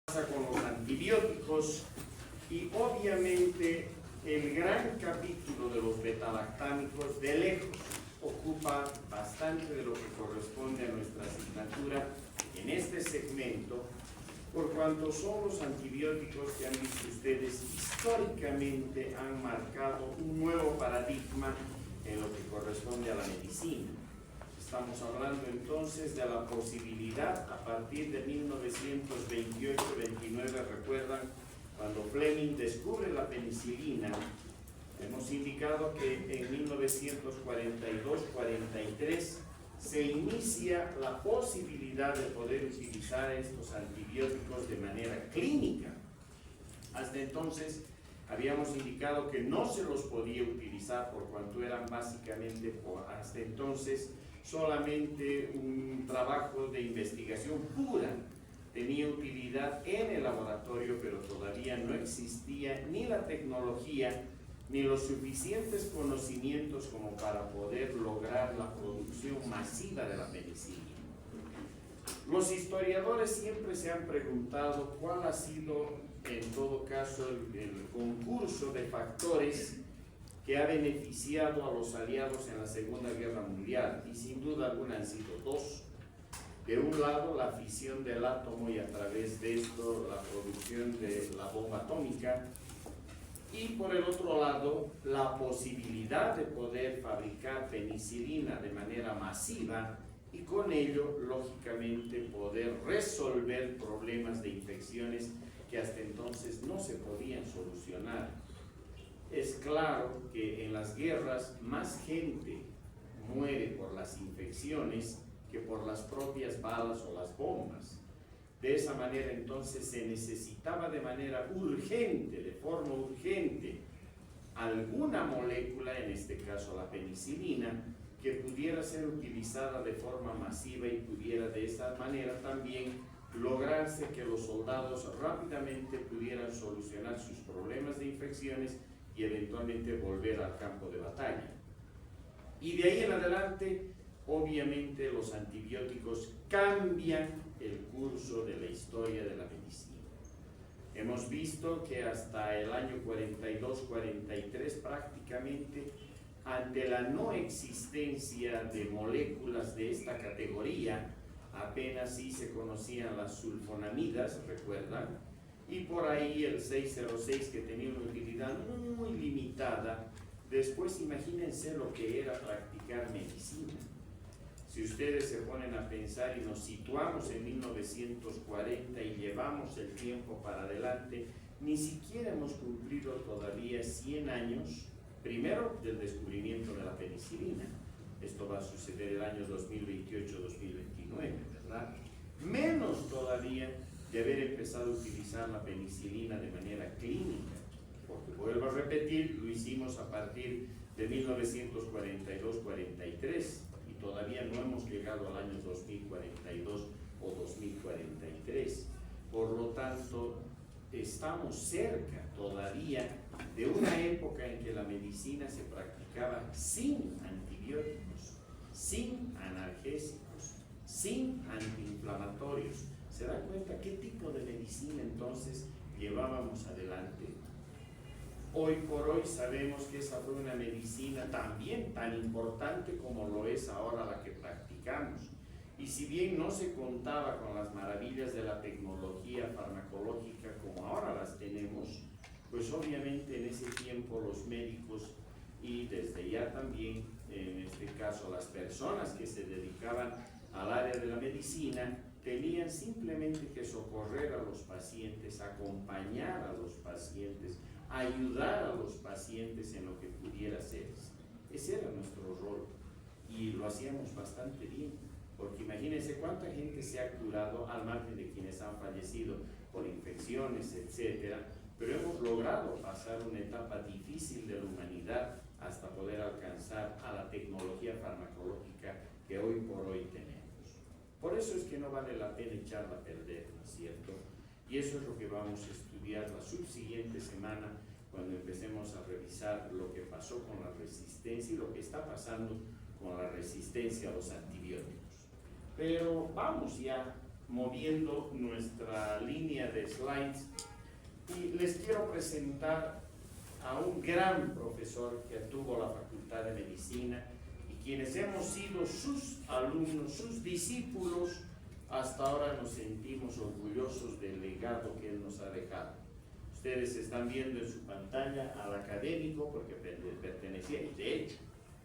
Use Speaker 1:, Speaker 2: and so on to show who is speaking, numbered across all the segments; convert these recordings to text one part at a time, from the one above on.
Speaker 1: Con los antibióticos y obviamente el gran capítulo de los betalactámicos de lejos ocupa bastante de lo que corresponde a nuestra asignatura en este segmento, por cuanto son los antibióticos que han visto ustedes históricamente han marcado un nuevo paradigma en lo que corresponde a la medicina. Estamos hablando entonces de la posibilidad a partir de 1928-29, recuerdan, cuando Fleming descubre la penicilina. Hemos indicado que en 1942-43 se inicia la posibilidad de poder utilizar estos antibióticos de manera clínica. Hasta entonces habíamos indicado que no se los podía utilizar por cuanto eran básicamente, hasta entonces, solamente un trabajo de investigación pura. Tenía utilidad en el laboratorio, pero todavía no existía ni la tecnología ni los suficientes conocimientos como para poder lograr la producción masiva de la penicilina. Los historiadores siempre se han preguntado cuál ha sido, en todo caso, el concurso de factores que ha beneficiado a los aliados en la Segunda Guerra Mundial, y sin duda alguna han sido dos. De un lado, la fisión del átomo y a través de esto la producción de la bomba atómica, y por el otro lado, la posibilidad de poder fabricar penicilina de manera masiva y con ello, lógicamente, poder resolver problemas de infecciones que hasta entonces no se podían solucionar. Es claro que en las guerras más gente muere por las infecciones que por las propias balas o las bombas. De esa manera entonces se necesitaba de manera urgente, de forma urgente, alguna molécula, en este caso la penicilina, que pudiera ser utilizada de forma masiva y pudiera de esa manera también lograrse que los soldados rápidamente pudieran solucionar sus problemas de infecciones y eventualmente volver al campo de batalla. Y de ahí en adelante, obviamente, los antibióticos cambian el curso de la historia de la medicina. Hemos visto que hasta el año 42-43 prácticamente, ante la no existencia de moléculas de esta categoría, apenas sí se conocían las sulfonamidas, ¿recuerdan? Y por ahí el 606, que tenía una utilidad muy limitada. Después imagínense lo que era practicar medicina. Si ustedes se ponen a pensar y nos situamos en 1940 y llevamos el tiempo para adelante, ni siquiera hemos cumplido todavía 100 años, primero del descubrimiento de la penicilina. Esto va a suceder el año 2028-2029, ¿verdad? Menos todavía de haber empezado a utilizar la penicilina de manera clínica, porque vuelvo a repetir, lo hicimos a partir de 1942-43 y todavía no hemos llegado al año 2042 o 2043. Por lo tanto, estamos cerca todavía de una época en que la medicina se practicaba sin antibióticos, sin analgésicos, sin antiinflamatorios. ¿Se dan cuenta qué tipo de medicina entonces llevábamos adelante? Hoy por hoy sabemos que esa fue una medicina también tan importante como lo es ahora la que practicamos. Y si bien no se contaba con las maravillas de la tecnología farmacológica como ahora las tenemos, pues obviamente en ese tiempo los médicos y desde ya también, en este caso, las personas que se dedicaban al área de la medicina, tenían simplemente que socorrer a los pacientes, acompañar a los pacientes, ayudar a los pacientes en lo que pudiera hacerse. Ese era nuestro rol y lo hacíamos bastante bien, porque imagínense cuánta gente se ha curado al margen de quienes han fallecido por infecciones, etcétera, pero hemos logrado pasar una etapa difícil de la humanidad hasta poder alcanzar a la tecnología farmacológica que hoy por hoy tenemos. Por eso es que no vale la pena echarla a perder, ¿no es cierto? Y eso es lo que vamos a estudiar la subsiguiente semana cuando empecemos a revisar lo que pasó con la resistencia y lo que está pasando con la resistencia a los antibióticos. Pero vamos ya moviendo nuestra línea de de slides y les quiero presentar a un gran profesor que tuvo la Facultad de Medicina y quienes hemos sido sus alumnos, sus discípulos. Hasta ahora nos sentimos orgullosos del legado que él nos ha dejado. Ustedes están viendo en su pantalla al académico porque pertenecía, y de hecho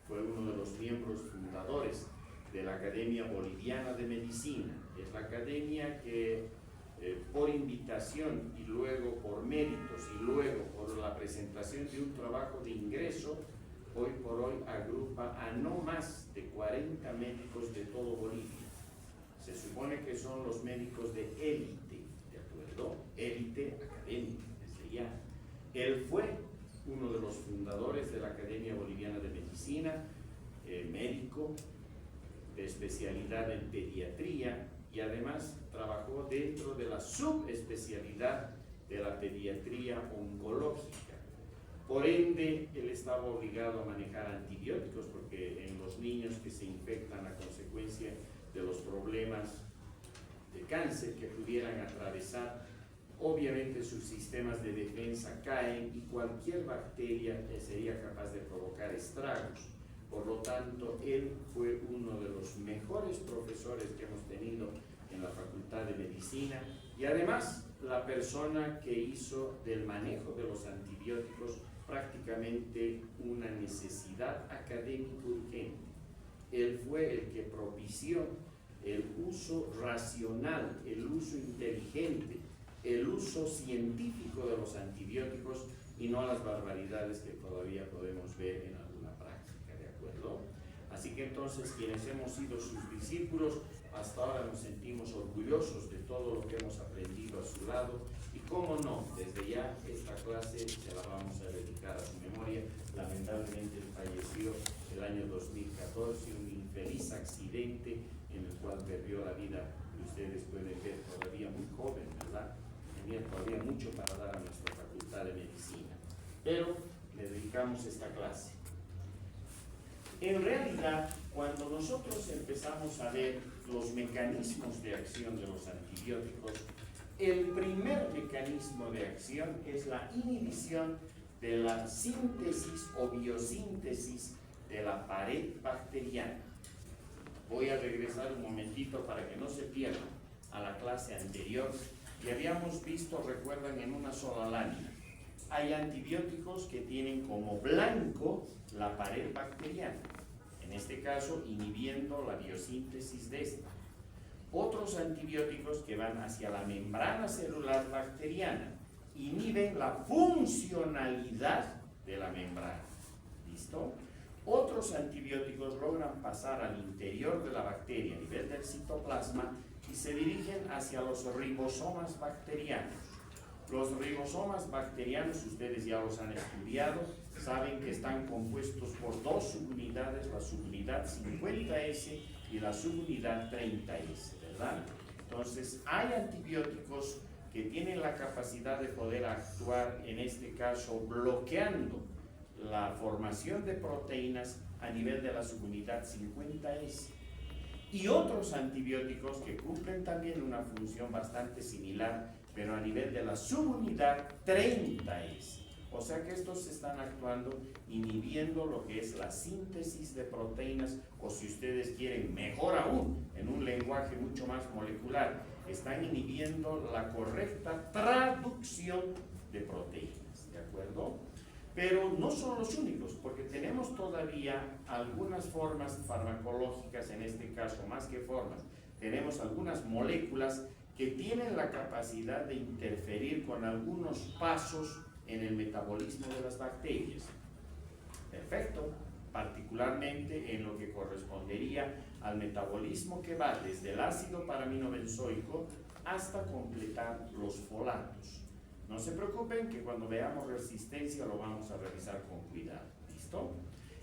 Speaker 1: fue uno de los miembros fundadores de la Academia Boliviana de Medicina. Es la academia que por invitación y luego por méritos y luego por la presentación de un trabajo de ingreso, hoy por hoy agrupa a no más de 40 médicos de todo Bolivia. Se supone que son los médicos de élite, ¿de acuerdo? Élite académica, desde ya. Él fue uno de los fundadores de la Academia Boliviana de Medicina, médico de especialidad en pediatría y además trabajó dentro de la subespecialidad de la pediatría oncológica. Por ende, él estaba obligado a manejar antibióticos porque en los niños que se infectan a consecuencia de los problemas de cáncer que pudieran atravesar, obviamente sus sistemas de defensa caen y cualquier bacteria sería capaz de provocar estragos. Por lo tanto, él fue uno de los mejores profesores que hemos tenido en la Facultad de Medicina y además la persona que hizo del manejo de los antibióticos prácticamente una necesidad académica urgente. Él fue el que propició el uso racional, el uso inteligente, el uso científico de los antibióticos y no las barbaridades que todavía podemos ver en alguna práctica, ¿de acuerdo? Así que entonces quienes hemos sido sus discípulos, hasta ahora nos sentimos orgullosos de todo lo que hemos aprendido a su lado y cómo no, desde ya esta clase se la vamos a dedicar a su memoria. Lamentablemente falleció el año 2014, un infeliz accidente en el cual perdió la vida, y ustedes pueden ver todavía muy joven, ¿verdad? Tenía todavía mucho para dar a nuestra Facultad de Medicina, pero le dedicamos esta clase. En realidad, cuando nosotros empezamos a ver los mecanismos de acción de los antibióticos, el primer mecanismo de acción es la inhibición de la síntesis o biosíntesis de la pared bacteriana. Voy a regresar un momentito para que no se pierdan a la clase anterior y habíamos visto, recuerdan, en una sola lámina. Hay antibióticos que tienen como blanco la pared bacteriana, en este caso inhibiendo la biosíntesis de esta. Otros antibióticos que van hacia la membrana celular bacteriana inhiben la funcionalidad de la membrana. ¿Listo? Otros antibióticos logran pasar al interior de la bacteria a nivel del citoplasma y se dirigen hacia los ribosomas bacterianos. Los ribosomas bacterianos, ustedes ya los han estudiado, saben que están compuestos por dos subunidades, la subunidad 50S y la subunidad 30S, ¿verdad? Entonces, hay antibióticos que tienen la capacidad de poder actuar, en este caso, bloqueando la formación de proteínas a nivel de la subunidad 50S. Y otros antibióticos que cumplen también una función bastante similar, pero a nivel de la subunidad 30S. O sea que estos están actuando inhibiendo lo que es la síntesis de proteínas, o si ustedes quieren, mejor aún, en un lenguaje mucho más molecular, están inhibiendo la correcta traducción de proteínas, ¿de acuerdo? Pero no son los únicos, porque tenemos todavía algunas formas farmacológicas, en este caso, más que formas, tenemos algunas moléculas que tienen la capacidad de interferir con algunos pasos en el metabolismo de las bacterias. Perfecto, particularmente en lo que correspondería al metabolismo que va desde el ácido paraminobenzoico hasta completar los folatos. No se preocupen que cuando veamos resistencia lo vamos a revisar con cuidado, ¿listo?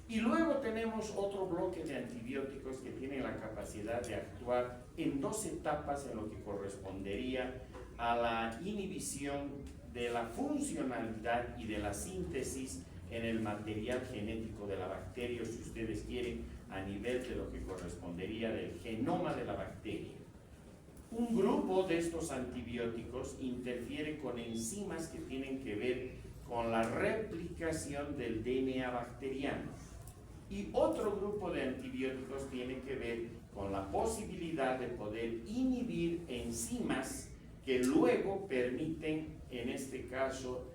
Speaker 1: Y luego tenemos otro bloque de antibióticos que tienen la capacidad de actuar en dos etapas en lo que correspondería a la inhibición de la funcionalidad y de la síntesis en el material genético de la bacteria, o si ustedes quieren, a nivel de lo que correspondería del genoma de la bacteria. Un grupo de estos antibióticos interfiere con enzimas que tienen que ver con la replicación del DNA bacteriano. Y otro grupo de antibióticos tiene que ver con la posibilidad de poder inhibir enzimas que luego permiten, en este caso,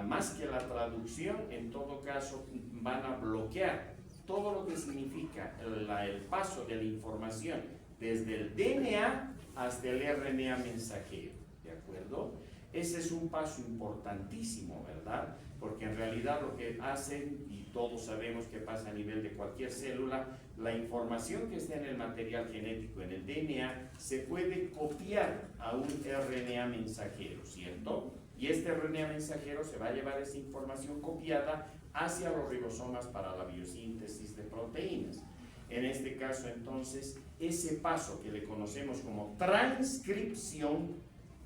Speaker 1: más que la traducción, en todo caso van a bloquear todo lo que significa el paso de la información desde el DNA hasta el RNA mensajero, ¿de acuerdo? Ese es un paso importantísimo, ¿verdad? Porque en realidad lo que hacen, y todos sabemos que pasa a nivel de cualquier célula, la información que está en el material genético, en el DNA, se puede copiar a un RNA mensajero, ¿cierto? Y este RNA mensajero se va a llevar esa información copiada hacia los ribosomas para la biosíntesis de proteínas. En este caso, entonces, ese paso que le conocemos como transcripción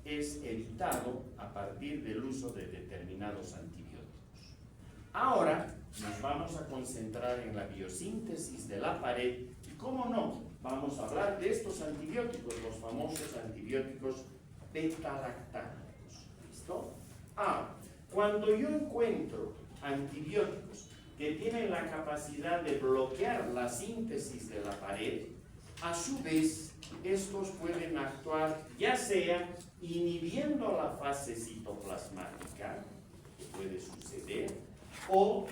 Speaker 1: es evitado a partir del uso de determinados antibióticos. Ahora nos vamos a concentrar en la biosíntesis de la pared y, cómo no, vamos a hablar de estos antibióticos, los famosos antibióticos beta-lactámicos. ¿Listo? Cuando yo encuentro antibióticos que tienen la capacidad de bloquear la síntesis de la pared, a su vez, estos pueden actuar ya sea inhibiendo la fase citoplasmática, que puede suceder, o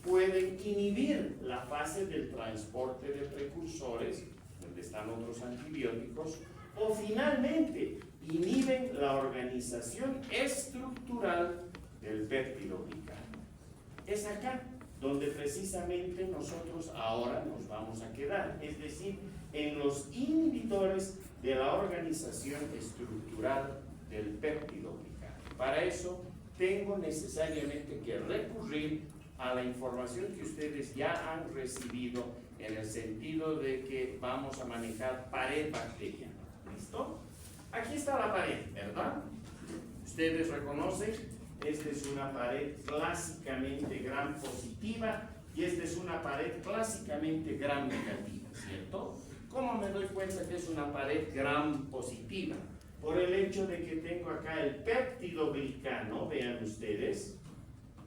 Speaker 1: pueden inhibir la fase del transporte de precursores, donde están otros antibióticos, o finalmente inhiben la organización estructural del péptido glicano. Es acá donde precisamente nosotros ahora nos vamos a quedar, es decir, en los inhibidores de la organización estructural del péptido glicano. Para eso tengo necesariamente que recurrir a la información que ustedes ya han recibido en el sentido de que vamos a manejar pared bacteriana. ¿Listo? Aquí está la pared, ¿verdad? Ustedes reconocen, esta es una pared clásicamente gram positiva y esta es una pared clásicamente gram negativa, ¿cierto? ¿Cómo me doy cuenta que es una pared gram positiva? Por el hecho de que tengo acá el péptido glicano, vean ustedes,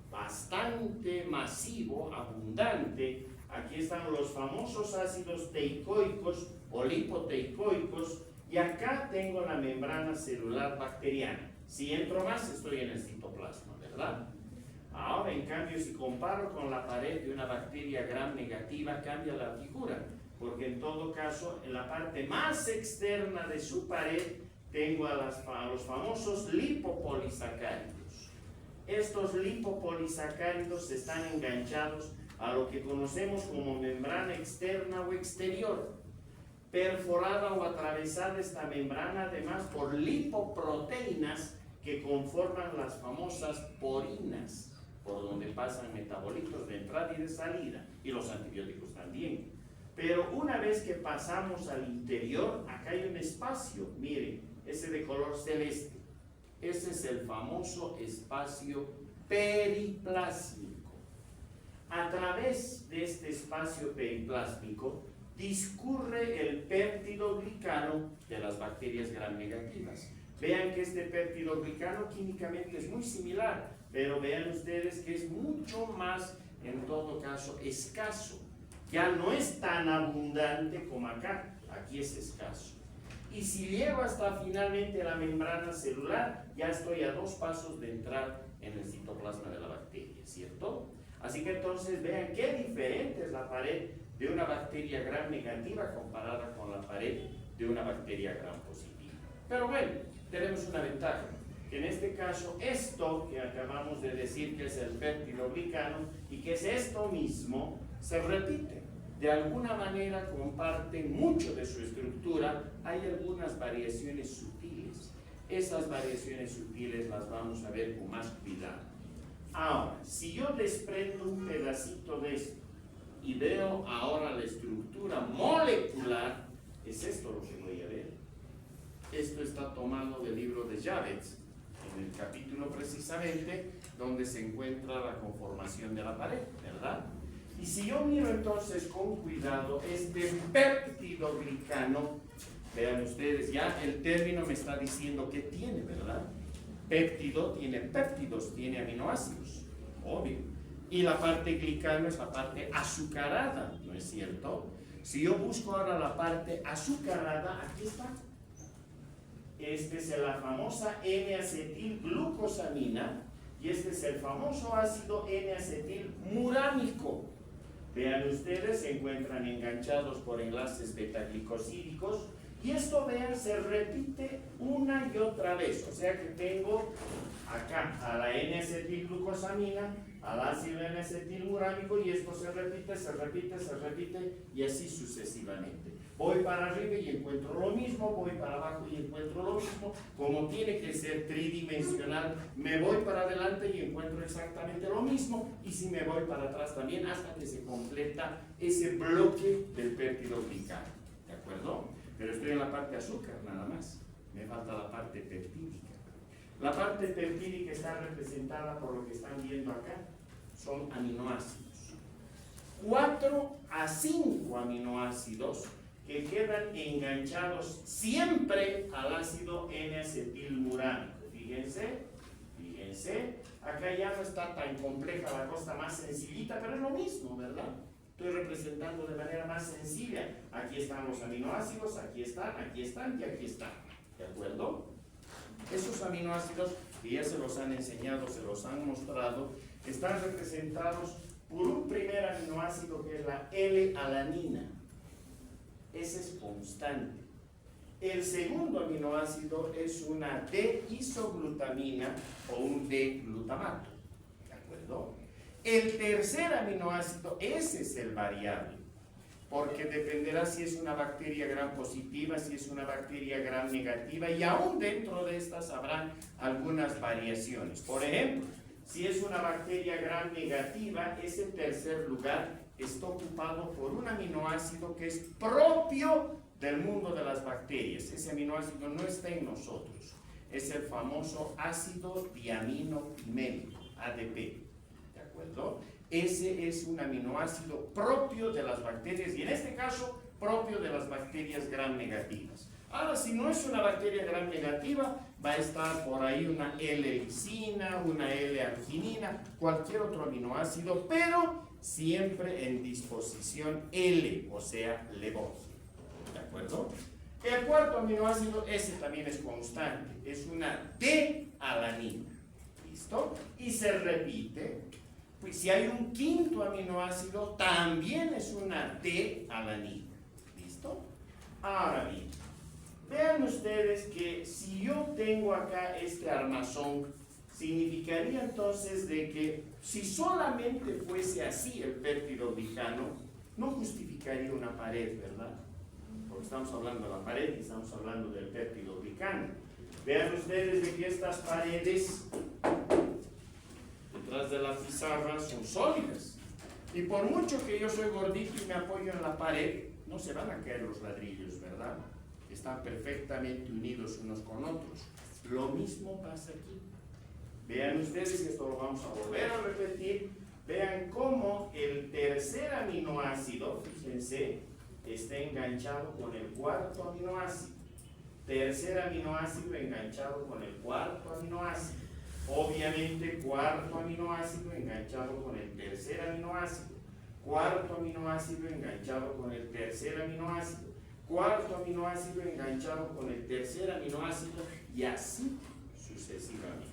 Speaker 1: bastante masivo, abundante. Aquí están los famosos ácidos teicoicos o lipoteicoicos y acá tengo la membrana celular bacteriana. Si entro más, estoy en el citoplasma, ¿verdad? Ahora, en cambio, si comparo con la pared de una bacteria gram negativa, cambia la figura, porque en todo caso, en la parte más externa de su pared, tengo a los famosos lipopolisacáridos. Estos lipopolisacáridos están enganchados a lo que conocemos como membrana externa o exterior. Perforada o atravesada esta membrana además por lipoproteínas que conforman las famosas porinas, por donde pasan metabolitos de entrada y de salida, y los antibióticos también. Pero una vez que pasamos al interior, acá hay un espacio, miren, ese de color celeste. Ese es el famoso espacio periplásmico. A través de este espacio periplásmico discurre el péptido glicano de las bacterias gram negativas. Vean que este péptido glicano químicamente es muy similar, pero vean ustedes que es mucho más, en todo caso, escaso. Ya no es tan abundante como acá, aquí es escaso. Y si llego hasta finalmente la membrana celular, ya estoy a 2 pasos de entrar en el citoplasma de la bacteria, ¿cierto? Así que entonces vean qué diferente es la pared de una bacteria gram negativa comparada con la pared de una bacteria gram positiva. Pero bueno, tenemos una ventaja, que en este caso esto que acabamos de decir que es el péptido glicano y que es esto mismo, se repite. De alguna manera comparten mucho de su estructura, hay algunas variaciones sutiles. Esas variaciones sutiles las vamos a ver con más cuidado. Ahora, si yo desprendo un pedacito de esto y veo ahora la estructura molecular, es esto lo que voy a ver. Esto está tomado del libro de Javits, en el capítulo precisamente donde se encuentra la conformación de la pared, ¿verdad? Y si yo miro entonces con cuidado este péptido glicano, Vean ustedes, ya el término me está diciendo que tiene, ¿verdad? Péptido tiene péptidos, tiene aminoácidos, obvio. Y la parte glicano es la parte azucarada, ¿no es cierto? Si yo busco ahora la parte azucarada, aquí está. Este es la famosa N-acetilglucosamina y este es el famoso ácido N-acetilmurámico. Vean ustedes, se encuentran enganchados por enlaces betaglicosídicos y esto, vean, se repite una y otra vez. O sea que tengo acá a la N-acetilglucosamina, al ácido N-acetilmurámico y esto se repite, se repite, se repite y así sucesivamente. Voy para arriba y encuentro lo mismo, voy para abajo y encuentro lo mismo. Como tiene que ser tridimensional, me voy para adelante y encuentro exactamente lo mismo. Y si me voy para atrás también, hasta que se completa ese bloque del péptido glicano. ¿De acuerdo? Pero estoy en la parte azúcar nada más. Me falta la parte peptídica. La parte peptídica está representada por lo que están viendo acá. Son aminoácidos. 4 a 5 aminoácidos que quedan enganchados siempre al ácido N-acetilmurámico. Fíjense, acá ya no está tan compleja la cosa, más sencillita, pero es lo mismo, ¿verdad? Estoy representando de manera más sencilla. Aquí están los aminoácidos, aquí están y aquí están. ¿De acuerdo? Esos aminoácidos, que ya se los han enseñado, se los han mostrado, están representados por un primer aminoácido que es la L-alanina. Ese es constante. El segundo aminoácido es una D-isoglutamina o un D-glutamato. ¿De acuerdo? El tercer aminoácido, ese es el variable, porque dependerá si es una bacteria gram positiva, si es una bacteria gram negativa, y aún dentro de estas habrá algunas variaciones. Por ejemplo, si es una bacteria gram negativa, ese tercer lugar está ocupado por un aminoácido que es propio del mundo de las bacterias. Ese aminoácido no está en nosotros. Es el famoso ácido diaminomélico, ADP. ¿De acuerdo? Ese es un aminoácido propio de las bacterias y en este caso propio de las bacterias gram negativas. Ahora, si no es una bacteria gram negativa, va a estar por ahí una L-lisina, una L-arginina, cualquier otro aminoácido, pero siempre en disposición L, o sea, Leboff. ¿De acuerdo? El cuarto aminoácido, ese también es constante, es una D-alanina. ¿Listo? Y se repite. Pues si hay un quinto aminoácido, también es una D-alanina. ¿Listo? Ahora bien, vean ustedes que si yo tengo acá este armazón, significaría entonces de que si solamente fuese así el péptido glicano, no justificaría una pared, ¿verdad? Porque estamos hablando de la pared y estamos hablando del péptido glicano. Vean ustedes de que estas paredes detrás de la pizarra son sólidas. Y por mucho que yo soy gordito y me apoyo en la pared, no se van a caer los ladrillos, ¿verdad? Están perfectamente unidos unos con otros. Lo mismo pasa aquí. Vean ustedes, esto lo vamos a volver a repetir. Vean cómo el tercer aminoácido, fíjense, está enganchado con el cuarto aminoácido. Tercer aminoácido enganchado con el cuarto aminoácido. Obviamente, cuarto aminoácido enganchado con el tercer aminoácido. Cuarto aminoácido enganchado con el tercer aminoácido. Cuarto aminoácido enganchado con el tercer aminoácido y así sucesivamente.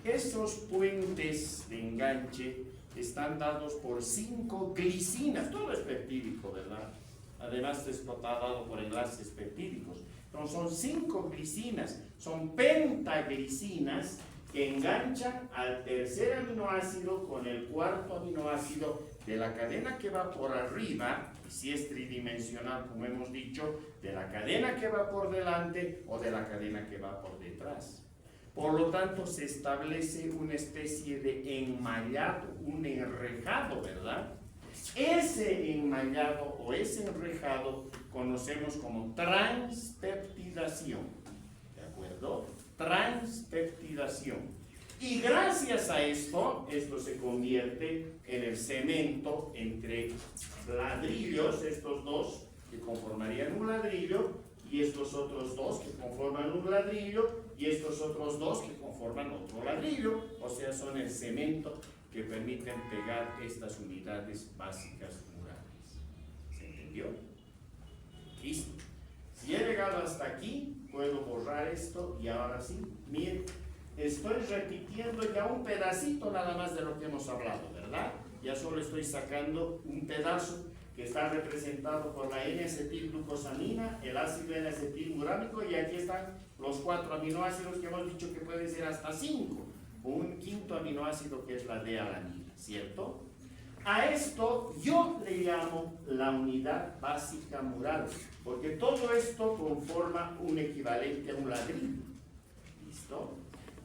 Speaker 1: Estos puentes de enganche están dados por 5 glicinas, todo es peptídico, ¿verdad? Además está dado por enlaces peptídicos. Entonces son 5 glicinas, son pentaglicinas que enganchan al tercer aminoácido con el cuarto aminoácido de la cadena que va por arriba, y si es tridimensional como hemos dicho, de la cadena que va por delante o de la cadena que va por detrás. Por lo tanto, se establece una especie de enmallado, un enrejado, ¿verdad? Ese enmallado o ese enrejado conocemos como transpeptidación, ¿de acuerdo? Transpeptidación. Y gracias a esto se convierte en el cemento entre ladrillos, estos dos que conformarían un ladrillo, y estos otros dos que conforman un ladrillo, y estos otros dos que conforman otro ladrillo, o sea, son el cemento que permiten pegar estas unidades básicas murales. ¿Se entendió? Listo. Si he llegado hasta aquí, puedo borrar esto y ahora sí, miren, estoy repitiendo ya un pedacito nada más de lo que hemos hablado, ¿verdad? Ya solo estoy sacando un pedazo que está representado por la N-acetilglucosamina, el ácido N-acetilmurámico, y aquí están los 4 aminoácidos que hemos dicho que pueden ser hasta 5, o un quinto aminoácido que es la D-alanina, ¿cierto? A esto yo le llamo la unidad básica mural, porque todo esto conforma un equivalente a un ladrillo. ¿Listo?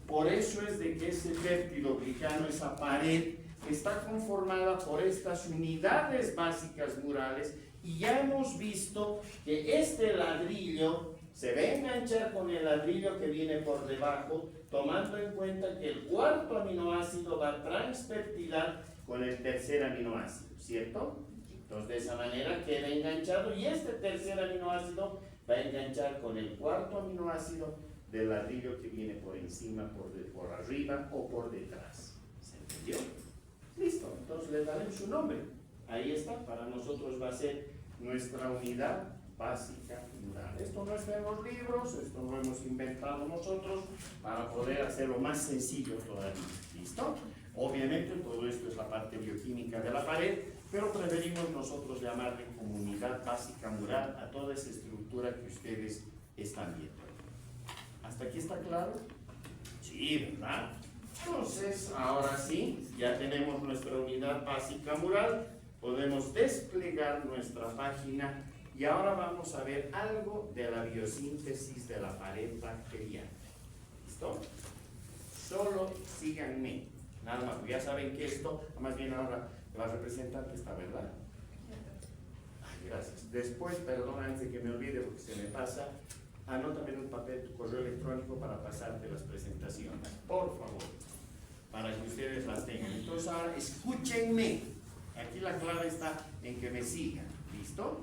Speaker 1: Por eso es de que ese péptidoglicano, esa pared, está conformada por estas unidades básicas murales, y ya hemos visto que este ladrillo se va a enganchar con el ladrillo que viene por debajo, tomando en cuenta que el cuarto aminoácido va a transpeptidar con el tercer aminoácido, ¿cierto? Entonces de esa manera queda enganchado, y este tercer aminoácido va a enganchar con el cuarto aminoácido del ladrillo que viene por encima, por arriba o por detrás. ¿Se entendió? Listo, entonces le daremos su nombre. Ahí está, para nosotros va a ser nuestra unidad básica mural. Esto no está en los libros, esto lo hemos inventado nosotros para poder hacerlo más sencillo todavía. ¿Listo? Obviamente todo esto es la parte bioquímica de la pared, pero preferimos nosotros llamarle como unidad básica mural a toda esa estructura que ustedes están viendo. ¿Hasta aquí está claro? Sí, ¿verdad? Entonces, ahora sí, ya tenemos nuestra unidad básica mural, podemos desplegar nuestra página y ahora vamos a ver algo de la biosíntesis de la pared bacteriana. ¿Listo? Solo síganme. Nada más, ya saben que esto, más bien ahora la representante está, ¿verdad? Ay, gracias. Después, perdón, antes de que me olvide porque se me pasa, anótame en un papel tu correo electrónico para pasarte las presentaciones, por favor, para que ustedes las tengan. Entonces ahora escúchenme, aquí la clave está en que me sigan, ¿listo?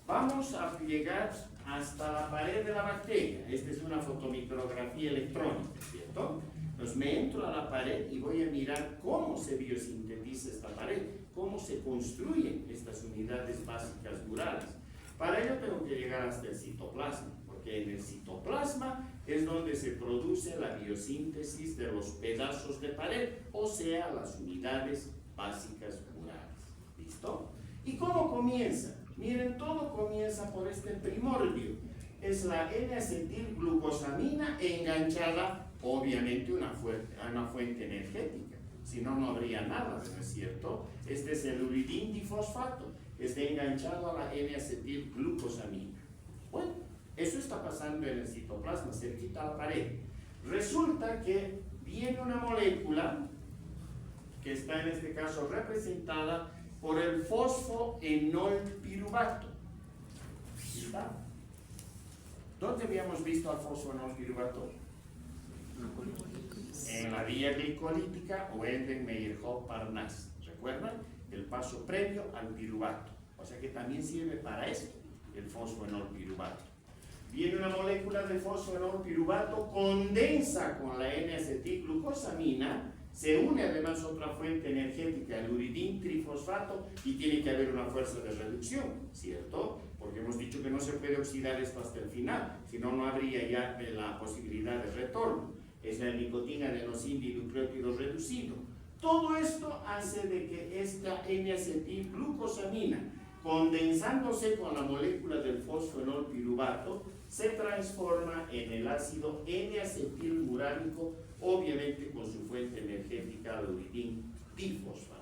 Speaker 1: Vamos a llegar hasta la pared de la bacteria. Esta es una fotomicrografía electrónica, ¿cierto? Entonces me entro a la pared y voy a mirar cómo se biosintetiza esta pared, cómo se construyen estas unidades básicas murales. Para ello tengo que llegar hasta el citoplasma, porque en el citoplasma es donde se produce la biosíntesis de los pedazos de pared, o sea, las unidades básicas murales. ¿Listo? ¿Y cómo comienza? Miren, todo comienza por este primordio. Es la N-acetilglucosamina enganchada, obviamente, a una fuente energética. Si no, no habría nada, ¿no es cierto? Este es el uridín difosfato. Está enganchado a la N-acetilglucosamina. Bueno, eso está pasando en el citoplasma, cerquita a la pared. Resulta que viene una molécula que está en este caso representada por el fosfoenolpiruvato. ¿Está? ¿Dónde habíamos visto al fosfoenolpiruvato? En la vía glicolítica o Enden-Meyerhoff-Parnas. ¿Recuerdan? El paso previo al piruvato. O sea que también sirve para esto, el fosfoenolpiruvato. Viene una molécula de fosfoenolpiruvato, condensa con la N-acetilglucosamina, se une además otra fuente energética, el uridín trifosfato, y tiene que haber una fuerza de reducción, ¿cierto? Porque hemos dicho que no se puede oxidar esto hasta el final, si no, no habría ya la posibilidad de retorno. Es la nicotina adenosíndinucleótido reducido. Todo esto hace de que esta N-acetilglucosamina, condensándose con la molécula del fosfoenolpiruvato, se transforma en el ácido N-acetilmurámico, obviamente con su fuente energética, el uridín difosfato.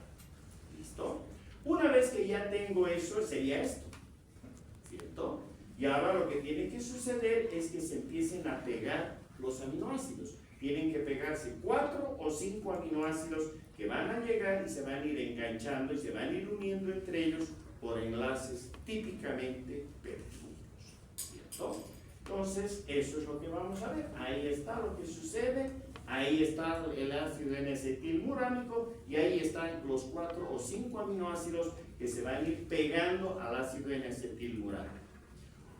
Speaker 1: ¿Listo? Una vez que ya tengo eso, sería esto, ¿cierto? Y ahora lo que tiene que suceder es que se empiecen a pegar los aminoácidos. Tienen que pegarse 4 o 5 aminoácidos que van a llegar y se van a ir enganchando y se van a ir uniendo entre ellos por enlaces típicamente peptídicos, ¿cierto? Entonces, eso es lo que vamos a ver. Ahí está lo que sucede, ahí está el ácido N-acetilmurámico y ahí están los 4 o 5 aminoácidos que se van a ir pegando al ácido N-acetilmurámico.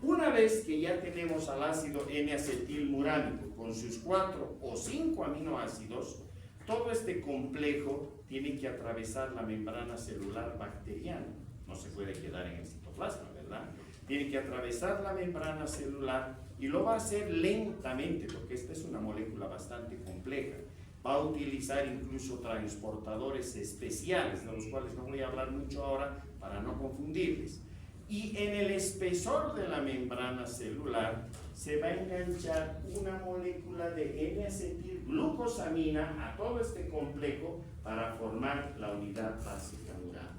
Speaker 1: Una vez que ya tenemos al ácido N-acetilmurámico con sus 4 o 5 aminoácidos, todo este complejo tiene que atravesar la membrana celular bacteriana. No se puede quedar en el citoplasma, ¿verdad? Tiene que atravesar la membrana celular y lo va a hacer lentamente, porque esta es una molécula bastante compleja. Va a utilizar incluso transportadores especiales, de los cuales no voy a hablar mucho ahora para no confundirles. Y en el espesor de la membrana celular se va a enganchar una molécula de N-acetilglucosamina a todo este complejo para formar la unidad básica mural.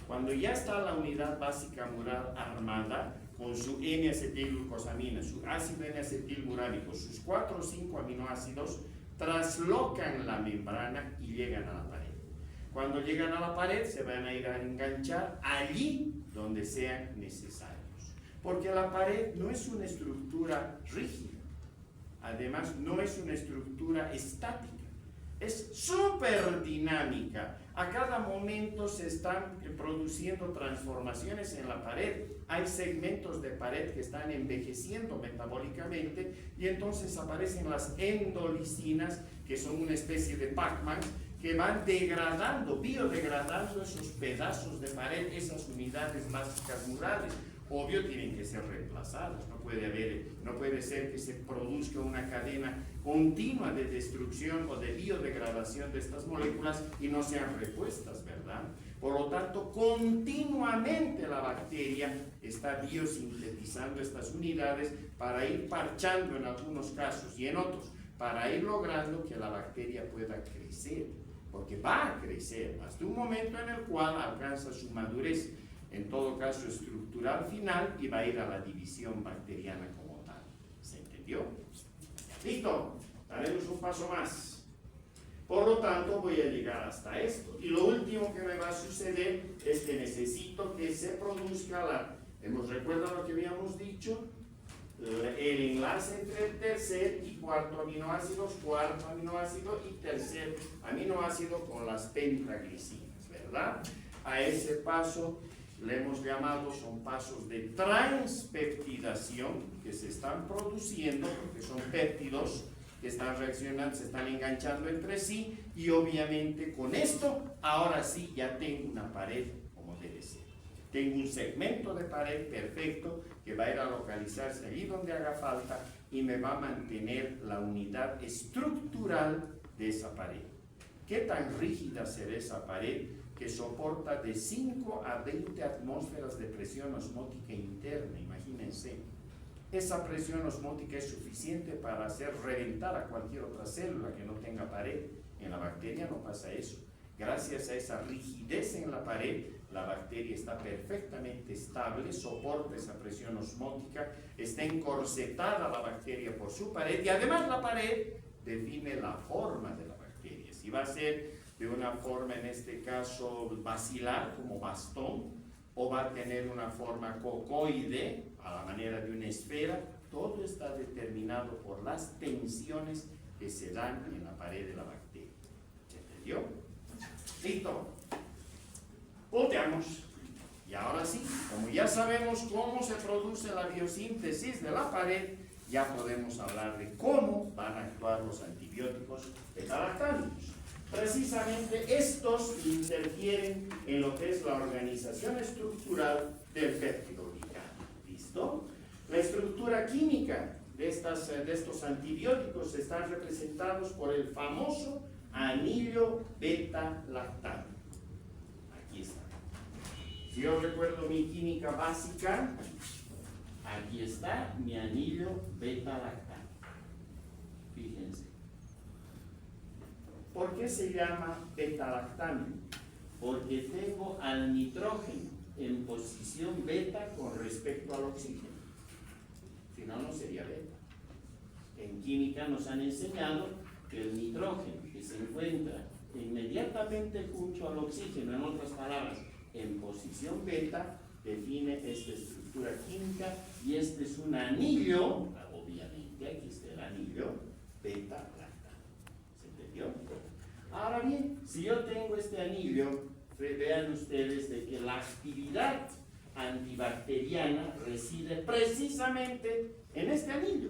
Speaker 1: Cuando ya está la unidad básica mural armada, con su N-acetilglucosamina, su ácido N-acetilmurámico, sus 4 o 5 aminoácidos, traslocan la membrana y llegan a la pared. Cuando llegan a la pared, se van a ir a enganchar allí donde sean necesarios. Porque la pared no es una estructura rígida, además no es una estructura estática, es súper dinámica. A cada momento se están produciendo transformaciones en la pared. Hay segmentos de pared que están envejeciendo metabólicamente y entonces aparecen las endolicinas, que son una especie de Pac-Man, que van degradando, biodegradando esos pedazos de pared, esas unidades básicas murales. Obvio, tienen que ser reemplazadas, no puede ser que se produzca una cadena continua de destrucción o de biodegradación de estas moléculas y no sean repuestas, ¿verdad? Por lo tanto, continuamente la bacteria está biosintetizando estas unidades para ir parchando en algunos casos y en otros, para ir logrando que la bacteria pueda crecer, porque va a crecer hasta un momento en el cual alcanza su madurez, en todo caso estructural final, y va a ir a la división bacteriana como tal. ¿Se entendió? Listo, daremos un paso más. Por lo tanto, voy a llegar hasta esto. Y lo último que me va a suceder es que necesito que se produzca ¿recuerdan lo que habíamos dicho? El enlace entre el tercer y cuarto aminoácidos, cuarto aminoácido y tercer aminoácido con las pentaglicinas, ¿verdad? A ese paso le hemos llamado, son pasos de transpeptidación que se están produciendo porque son péptidos que están reaccionando, se están enganchando entre sí, y obviamente con esto, ahora sí ya tengo una pared como debe ser. Tengo un segmento de pared perfecto que va a ir a localizarse allí donde haga falta y me va a mantener la unidad estructural de esa pared. ¿Qué tan rígida será esa pared? Que soporta de 5 a 20 atmósferas de presión osmótica interna, imagínense. Esa presión osmótica es suficiente para hacer reventar a cualquier otra célula que no tenga pared. En la bacteria no pasa eso. Gracias a esa rigidez en la pared, la bacteria está perfectamente estable, soporta esa presión osmótica, está encorsetada la bacteria por su pared, y además la pared define la forma de la bacteria. Si va a ser de una forma, en este caso, basilar, como bastón, o va a tener una forma cocoide, a la manera de una esfera, todo está determinado por las tensiones que se dan en la pared de la bacteria. ¿Se entendió? Listo. Volteamos. Y ahora sí, como ya sabemos cómo se produce la biosíntesis de la pared, ya podemos hablar de cómo van a actuar los antibióticos beta-lactámicos. Precisamente estos interfieren en lo que es la organización estructural del péptidoglicano. ¿Listo? La estructura química de estos antibióticos están representados por el famoso anillo beta-lactámico. Aquí está. Si yo recuerdo mi química básica, aquí está mi anillo beta-lactámico. Fíjense. ¿Por qué se llama beta-lactámico? Porque tengo al nitrógeno en posición beta con respecto al oxígeno. Si no, no sería beta. En química nos han enseñado que el nitrógeno que se encuentra inmediatamente junto al oxígeno, en otras palabras, en posición beta, define esta estructura química, y este es un anillo, obviamente, aquí está el anillo beta-lactámico. ¿Se entendió? Ahora bien, si yo tengo este anillo, vean ustedes de que la actividad antibacteriana reside precisamente en este anillo.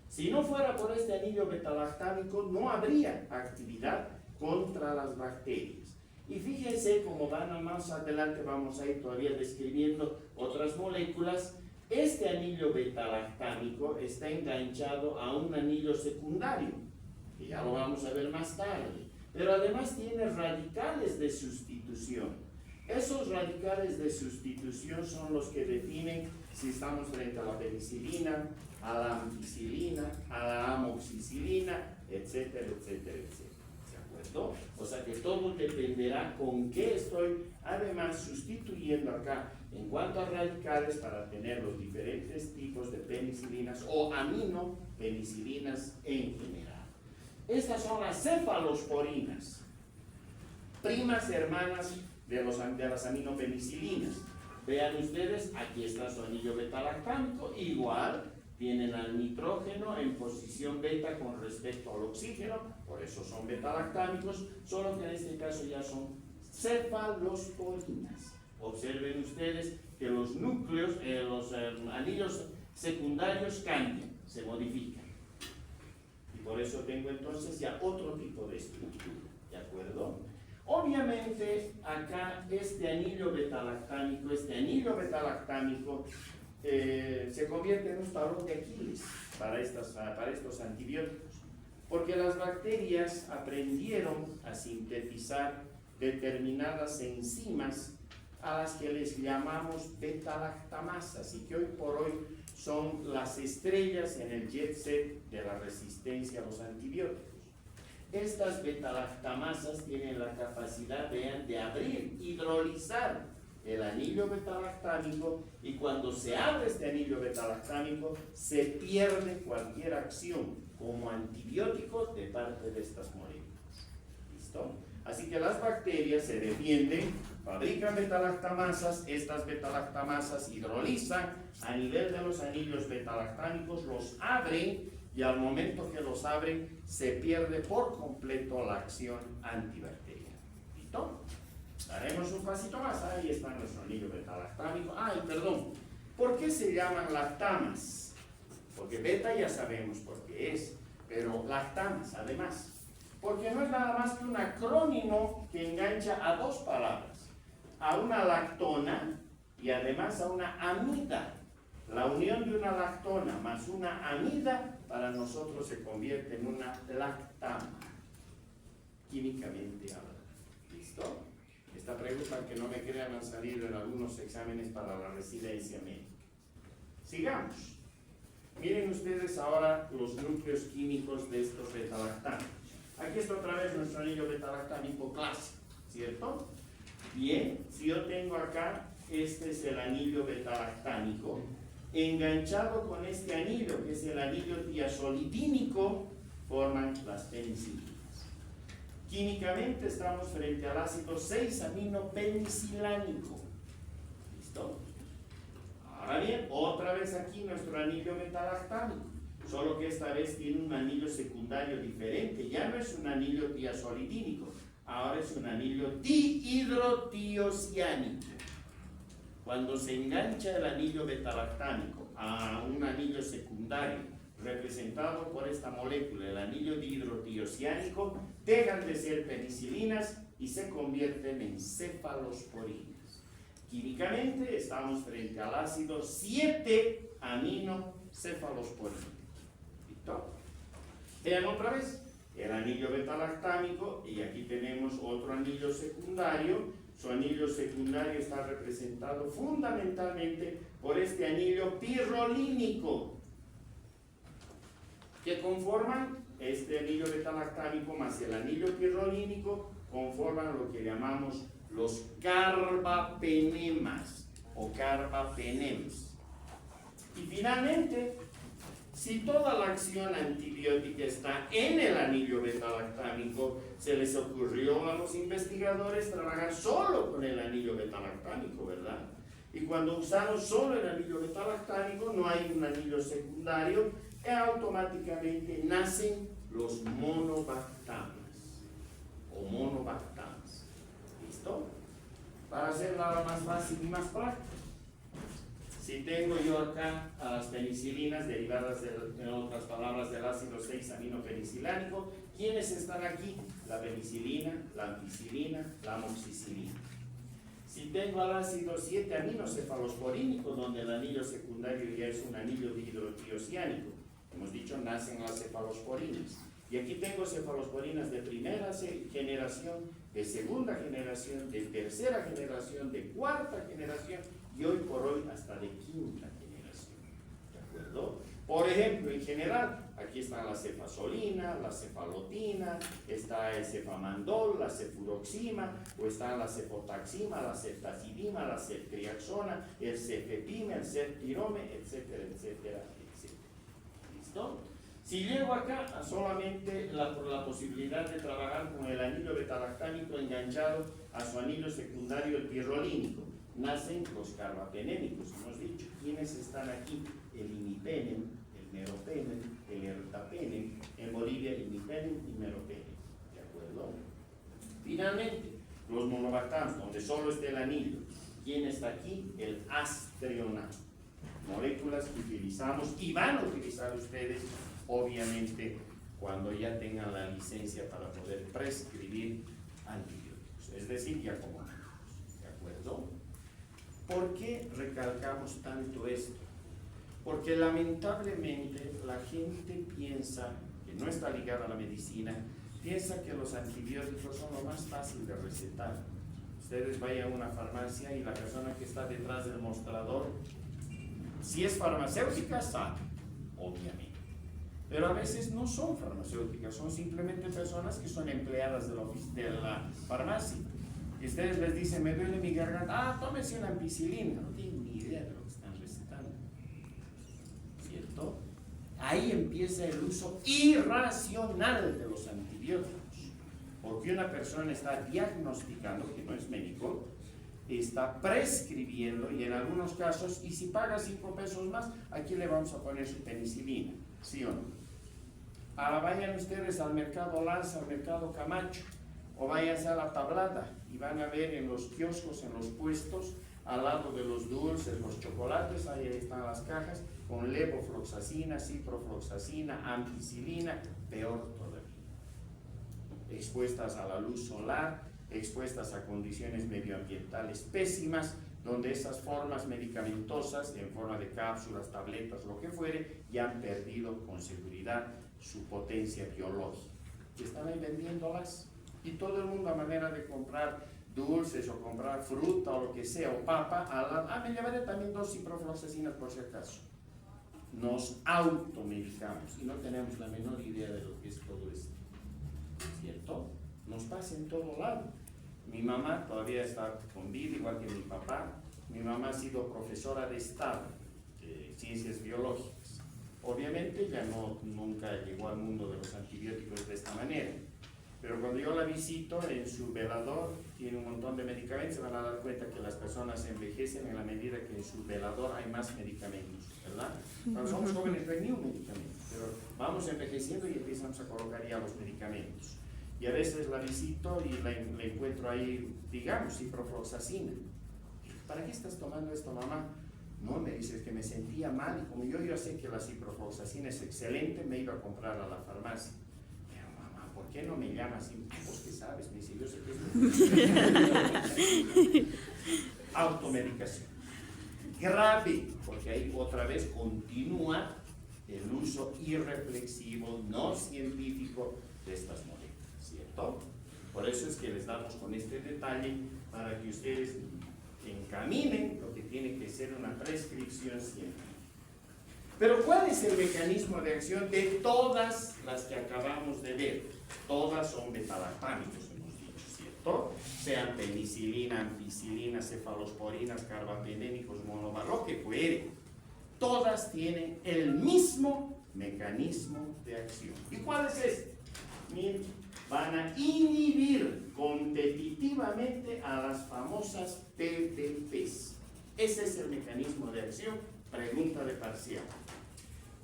Speaker 1: Si no fuera por este anillo beta-lactámico, no habría actividad contra las bacterias. Y fíjense cómo más adelante vamos a ir todavía describiendo otras moléculas. Este anillo beta-lactámico está enganchado a un anillo secundario, que ya lo vamos a ver más tarde. Pero además tiene radicales de sustitución. Esos radicales de sustitución son los que definen si estamos frente a la penicilina, a la ampicilina, a la amoxicilina, etcétera, etcétera, etcétera. ¿De acuerdo? O sea que todo dependerá con qué estoy, además, sustituyendo acá en cuanto a radicales para tener los diferentes tipos de penicilinas o aminopenicilinas en general. Estas son las cefalosporinas, primas hermanas de las aminopenicilinas. Vean ustedes, aquí está su anillo beta-lactámico, igual tienen al nitrógeno en posición beta con respecto al oxígeno, por eso son beta-lactámicos, solo que en este caso ya son cefalosporinas. Observen ustedes que los núcleos, los anillos secundarios cambian, se modifican. Y por eso tengo entonces ya otro tipo de estructura, ¿de acuerdo? Obviamente acá este anillo beta-lactámico se convierte en un talón de Aquiles para estos antibióticos, porque las bacterias aprendieron a sintetizar determinadas enzimas a las que les llamamos beta-lactamasas y que hoy por hoy son las estrellas en el jet set de la resistencia a los antibióticos. Estas beta-lactamasas tienen la capacidad, vean, de abrir, hidrolizar el anillo beta-lactámico, y cuando se abre este anillo beta-lactámico se pierde cualquier acción como antibiótico de parte de estas moléculas. ¿Listo? Así que las bacterias se defienden, fabrican beta-lactamasas, estas beta-lactamasas hidrolizan a nivel de los anillos beta-lactámicos, los abren, y al momento que los abren se pierde por completo la acción antibacteriana. ¿Listo? Daremos un pasito más. Ahí está nuestro anillo beta-lactámico. Ay, perdón. ¿Por qué se llaman lactamas? Porque beta ya sabemos por qué es, pero lactamas además. Porque no es nada más que un acrónimo que engancha a dos palabras. A una lactona y además a una amida. La unión de una lactona más una amida para nosotros se convierte en una lactama, químicamente hablando. ¿Listo? Esta pregunta, que no me crean, han salido en algunos exámenes para la residencia médica. Sigamos. Miren ustedes ahora los núcleos químicos de estos beta-lactámicos. Aquí está otra vez nuestro anillo beta-lactámico clásico, ¿cierto? Bien, si yo tengo acá, este es el anillo beta-lactámico, enganchado con este anillo, que es el anillo tiazolidínico, forman las penicilinas. Químicamente estamos frente al ácido 6-aminopenicilánico. ¿Listo? Ahora bien, otra vez aquí nuestro anillo beta-lactámico, solo que esta vez tiene un anillo secundario diferente. Ya no es un anillo tiazolidínico, ahora es un anillo dihidrotiociánico. Cuando se engancha el anillo beta-lactámico a un anillo secundario representado por esta molécula, el anillo dihidrotiociánico, dejan de ser penicilinas y se convierten en cefalosporinas. Químicamente estamos frente al ácido 7-aminocefalosporina. ¿Listo? Vean otra vez el anillo beta-lactámico, y aquí tenemos otro anillo secundario. Su anillo secundario está representado fundamentalmente por este anillo pirrolínico, que conforman este anillo beta-lactámico más el anillo pirrolínico, conforman lo que llamamos los carbapenemas o carbapenems. Y finalmente, si toda la acción antibiótica está en el anillo beta-lactámico, se les ocurrió a los investigadores trabajar solo con el anillo beta-lactámico, ¿verdad? Y cuando usamos solo el anillo beta-lactámico, no hay un anillo secundario, y automáticamente nacen los monobactamas o monobactamas. ¿Listo? Para hacer nada más fácil y más práctico. Si tengo yo acá a las penicilinas derivadas, en otras palabras, del ácido 6-aminopeniциlánico, ¿quiénes están aquí? La penicilina, la ampicilina, la amoxicilina. Si tengo al ácido 7-aminocefalosporínico, donde el anillo secundario ya es un anillo dihidrotiociánico, hemos dicho, nacen las cefalosporinas. Y aquí tengo cefalosporinas de primera generación, de segunda generación, de tercera generación, de cuarta generación y hoy por hoy hasta de quinta generación. ¿De acuerdo? Por ejemplo, en general, aquí están la cefazolina, la cefalotina, está el cefamandol, la cefuroxima, o están la cefotaxima, la ceftazidima, la ceftriaxona, el cefepime, el ceftirome, etcétera, etcétera, etcétera. ¿Listo? Si llego acá a solamente por la posibilidad de trabajar con el anillo betalactámico enganchado a su anillo secundario, el pirrolínico, nacen los carbapenémicos, hemos dicho. ¿Quiénes están aquí? El imipenem, el meropenem, el ertapenem, en Bolivia imipenem y meropenem. ¿De acuerdo? Finalmente, los monobactams, donde solo está el anillo. ¿Quién está aquí? El astrionato. Moléculas que utilizamos y van a utilizar ustedes, obviamente, cuando ya tengan la licencia para poder prescribir antibióticos, es decir, ya como médicos. ¿De acuerdo? ¿Por qué recalcamos tanto esto? Porque lamentablemente la gente piensa, que no está ligada a la medicina, piensa que los antibióticos son lo más fácil de recetar. Ustedes vayan a una farmacia y la persona que está detrás del mostrador, si es farmacéutica, sabe, obviamente. Pero a veces no son farmacéuticas, son simplemente personas que son empleadas de la farmacia. Y ustedes les dicen, me duele mi garganta, tómese una ampicilina. No tienen ni idea de lo que están recetando. ¿Cierto? Ahí empieza el uso irracional de los antibióticos. Porque una persona está diagnosticando, que no es médico, está prescribiendo, y en algunos casos, y si paga 5 pesos más, aquí le vamos a poner su penicilina, ¿sí o no? Ahora vayan ustedes al mercado Lanza, al mercado Camacho, o váyanse a la Tablada, y van a ver en los kioscos, en los puestos, al lado de los dulces, los chocolates, ahí están las cajas, con levofloxacina, ciprofloxacina, ampicilina, peor todavía. Expuestas a la luz solar, expuestas a condiciones medioambientales pésimas, donde esas formas medicamentosas, en forma de cápsulas, tabletas, lo que fuere, ya han perdido con seguridad su potencia biológica. Y están ahí vendiéndolas. Y todo el mundo, a manera de comprar dulces o comprar fruta o lo que sea, o papa, me llevaré también 2 ciprofloxacinas por si acaso. Nos automedicamos y no tenemos la menor idea de lo que es todo esto. ¿Cierto? Nos pasa en todo lado. Mi mamá todavía está con vida, igual que mi papá. Mi mamá ha sido profesora de Estado, de ciencias biológicas. Obviamente ya nunca llegó al mundo de los antibióticos de esta manera. Pero cuando yo la visito en su velador, tiene un montón de medicamentos, se van a dar cuenta que las personas envejecen en la medida que en su velador hay más medicamentos, ¿verdad? Cuando somos jóvenes no hay ni un medicamento, pero vamos envejeciendo y empezamos a colocar ya los medicamentos. Y a veces la visito y la encuentro ahí, digamos, ciprofloxacina. ¿Para qué estás tomando esto, mamá? No, me dice, es que me sentía mal y como yo sé que la ciprofloxacina es excelente, me iba a comprar a la farmacia. Pero mamá, ¿por qué no me llamas así? ¿Vos qué sabes? Me dice, yo sé que es automedicación. Grave, porque ahí otra vez continúa el uso irreflexivo, no científico de estas moléculas. ¿Cierto? Por eso es que les damos con este detalle para que ustedes encaminen lo que tiene que ser una prescripción científica. Pero ¿cuál es el mecanismo de acción de todas las que acabamos de ver? Todas son betalactámicos, hemos dicho, ¿cierto? Sean penicilina, ampicilina, cefalosporinas, carbapenémicos, monovalor, lo que fuere. Todas tienen el mismo mecanismo de acción. ¿Y cuál es este? Miren, van a inhibir competitivamente a las famosas PDPs. Ese es el mecanismo de acción. Pregunta de parcial.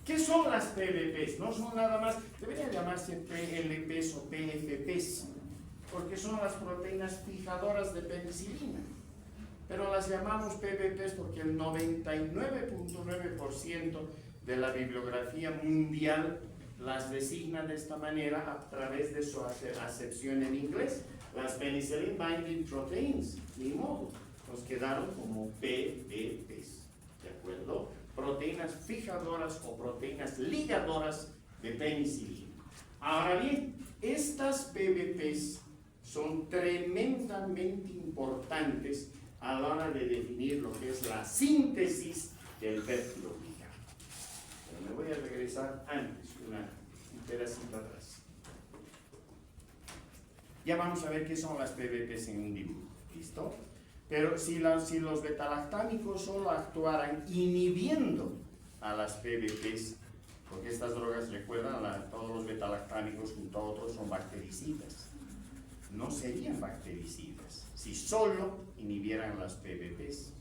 Speaker 1: ¿Qué son las PDPs? No son nada más, deberían llamarse PLPs o PFPs, porque son las proteínas fijadoras de penicilina. pero las llamamos PPPs porque el 99.9% de la bibliografía mundial las designa de esta manera a través de su acepción en inglés. Las Penicillin Binding Proteins, ni modo, nos quedaron como PPPs, ¿de acuerdo? Proteínas fijadoras o proteínas ligadoras de penicilina. Ahora bien, estas PPPs son tremendamente importantes a la hora de definir lo que es la síntesis del péptido glicano. Pero me voy a regresar antes, un pedacito atrás. Ya vamos a ver qué son las PPPs en un dibujo, ¿listo? Pero si los betalactámicos solo actuaran inhibiendo a las PPPs, porque estas drogas, recuerdan, todos los betalactámicos junto a otros son bactericidas, no serían bactericidas si solo inhibieran las PPPs,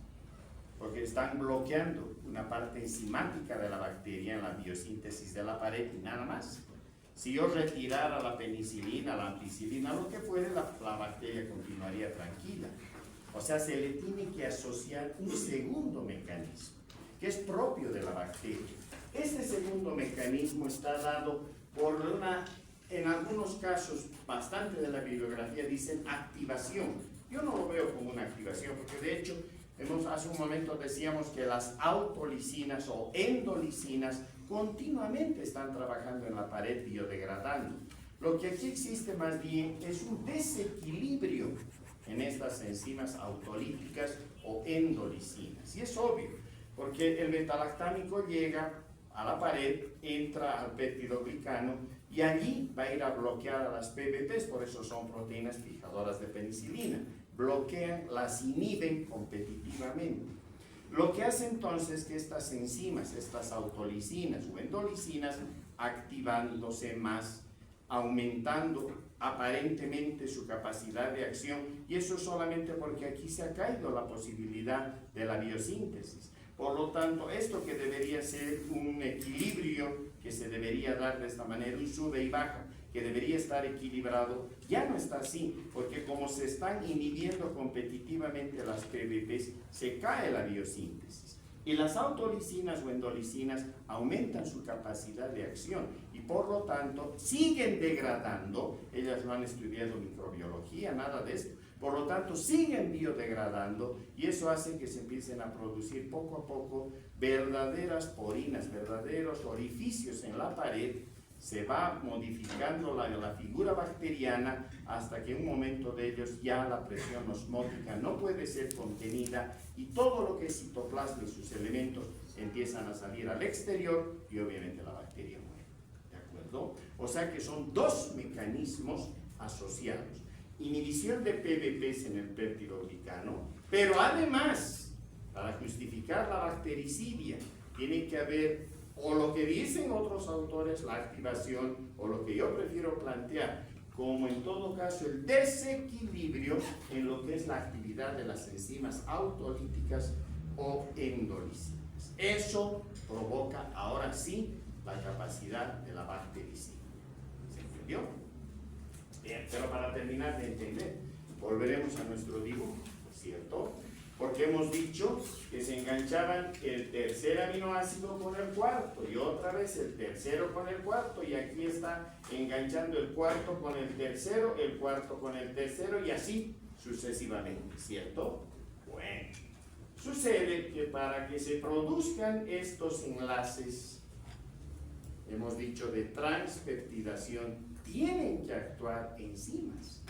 Speaker 1: porque están bloqueando una parte enzimática de la bacteria en la biosíntesis de la pared y nada más. Si yo retirara la penicilina, la ampicilina, lo que fuere, la bacteria continuaría tranquila. O sea, se le tiene que asociar un segundo mecanismo, que es propio de la bacteria. Este segundo mecanismo está dado por en algunos casos, bastante de la bibliografía dicen activación. Yo no lo veo como una activación, porque de hecho, hace un momento decíamos que las autolisinas o endolisinas continuamente están trabajando en la pared biodegradando. Lo que aquí existe más bien es un desequilibrio en estas enzimas autolíticas o endolisinas. Y es obvio, porque el betalactámico llega a la pared, entra al péptido glicano y allí va a ir a bloquear a las PPPs, por eso son proteínas fijadoras de penicilina. Bloquean, las inhiben competitivamente. Lo que hace entonces que estas enzimas, estas autolisinas o endolisinas, activándose más, aumentando aparentemente su capacidad de acción, y eso solamente porque aquí se ha caído la posibilidad de la biosíntesis. Por lo tanto, esto que debería ser un equilibrio que se debería dar de esta manera, un sube y baja, que debería estar equilibrado, ya no está así, porque como se están inhibiendo competitivamente las PPPs, se cae la biosíntesis. Y las autolisinas o endolisinas aumentan su capacidad de acción y por lo tanto siguen degradando. Ellas no han estudiado microbiología, nada de esto. Por lo tanto, siguen biodegradando y eso hace que se empiecen a producir poco a poco verdaderas porinas, verdaderos orificios en la pared. Se va modificando la figura bacteriana hasta que en un momento de ellos ya la presión osmótica no puede ser contenida y todo lo que es citoplasma y sus elementos empiezan a salir al exterior y obviamente la bacteria muere. ¿De acuerdo? O sea que son dos mecanismos asociados. Inhibición de PPPs en el péptido glicano, pero además, para justificar la bactericidia, tiene que haber, o lo que dicen otros autores, la activación, o lo que yo prefiero plantear, como en todo caso el desequilibrio en lo que es la actividad de las enzimas autolíticas o endolíticas. Eso provoca ahora sí la capacidad de la bactericida. ¿Se entendió? Bien, pero para terminar de entender, volveremos a nuestro dibujo, ¿cierto? Porque hemos dicho que se enganchaban el tercer aminoácido con el cuarto y otra vez el tercero con el cuarto y aquí está enganchando el cuarto con el tercero, el cuarto con el tercero y así sucesivamente, ¿cierto? Bueno, sucede que para que se produzcan estos enlaces, hemos dicho de transpeptidación, tienen que actuar enzimas.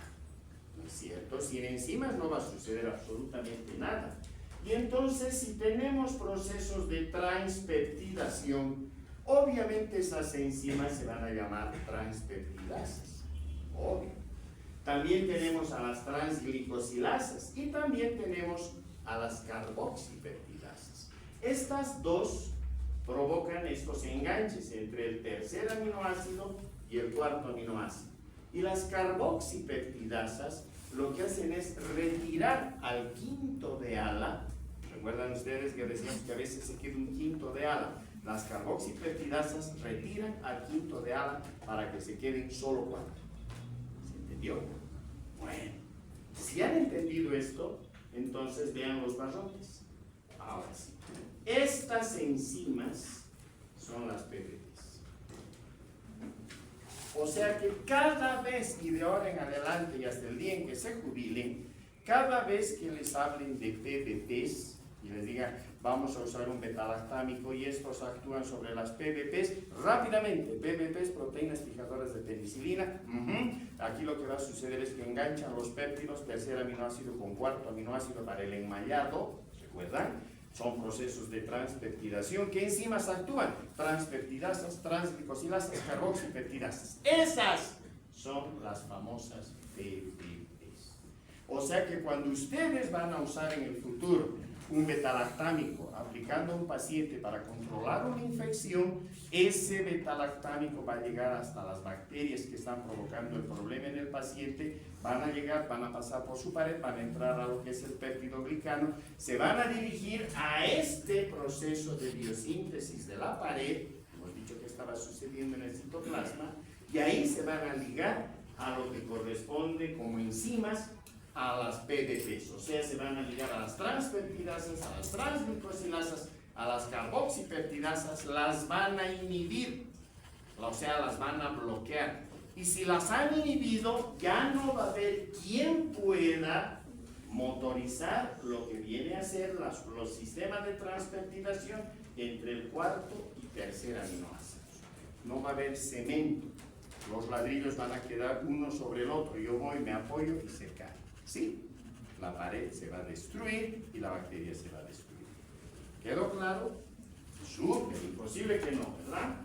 Speaker 1: ¿No es cierto? Sin enzimas no va a suceder absolutamente nada. Y entonces, si tenemos procesos de transpeptidación, obviamente esas enzimas se van a llamar transpeptidasas. Obvio. También tenemos a las transglicosilasas y también tenemos a las carboxipeptidasas. Estas dos provocan estos enganches entre el tercer aminoácido y el cuarto aminoácido. Y las carboxipeptidasas lo que hacen es retirar al quinto de ala. ¿Recuerdan ustedes que decíamos que a veces se queda un quinto de ala? Las carboxipeptidasas retiran al quinto de ala para que se queden solo cuatro. ¿Se entendió? Bueno, si han entendido esto, Entonces vean los barrotes. Ahora sí. Estas enzimas son las PBPs. O sea que cada vez, y de ahora en adelante y hasta el día en que se jubilen, cada vez que les hablen de PBPs y les digan vamos a usar un betalactámico y estos actúan sobre las PBPs, rápidamente, PBPs, proteínas fijadoras de penicilina, aquí lo que va a suceder es que enganchan los péptidos, tercer aminoácido con cuarto aminoácido para el enmallado, ¿recuerdan? Son procesos de transpeptidación. ¿Qué enzimas actúan? Transpeptidasas, transglicosidasas, carboxipeptidasas. Esas son las famosas PBPs. O sea que cuando ustedes van a usar en el futuro un betalactámico aplicando a un paciente para controlar una infección, ese betalactámico va a llegar hasta las bacterias que están provocando el problema en el paciente, van a llegar, van a pasar por su pared, van a entrar a lo que es el péptido glicano, se van a dirigir a este proceso de biosíntesis de la pared, hemos dicho que estaba sucediendo en el citoplasma, y ahí se van a ligar a lo que corresponde como enzimas a las PBPs, o sea, se van a ligar a las transpeptidasas, a las transglicosidasas, a las carboxipeptidasas, las van a inhibir, o sea, las van a bloquear. Y si las han inhibido, ya no va a haber quien pueda motorizar lo que viene a ser los sistemas de transpeptidación entre el cuarto y tercer aminoácido. No va a haber cemento, los ladrillos van a quedar uno sobre el otro, yo voy, me apoyo y se cae. Sí, la pared se va a destruir y la bacteria se va a destruir. ¿Quedó claro? Súper, imposible que no, ¿verdad?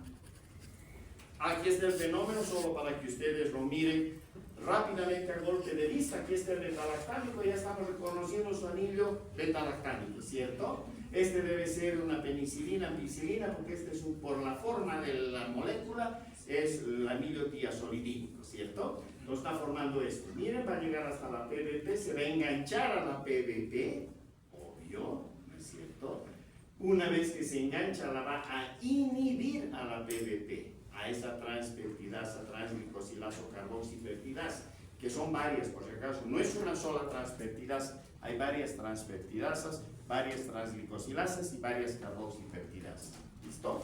Speaker 1: Aquí está el fenómeno, solo para que ustedes lo miren rápidamente a golpe de vista. Aquí está el betalactámico, ya estamos reconociendo su anillo betalactámico, ¿cierto? Este debe ser una penicilina, ampicilina, porque este es por la forma de la molécula, es el anillo tiazolidínico, ¿cierto? Lo está formando esto. Miren, va a llegar hasta la PBP, se va a enganchar a la PBP, obvio, ¿no es cierto? Una vez que se engancha, la va a inhibir a la PBP, a esa transpeptidasa, transglicosilasa o carboxipeptidasa, que son varias, por si acaso. No es una sola transpeptidasa, hay varias transpeptidasas, varias transglicosilasas y varias carboxipeptidasas. ¿Listo?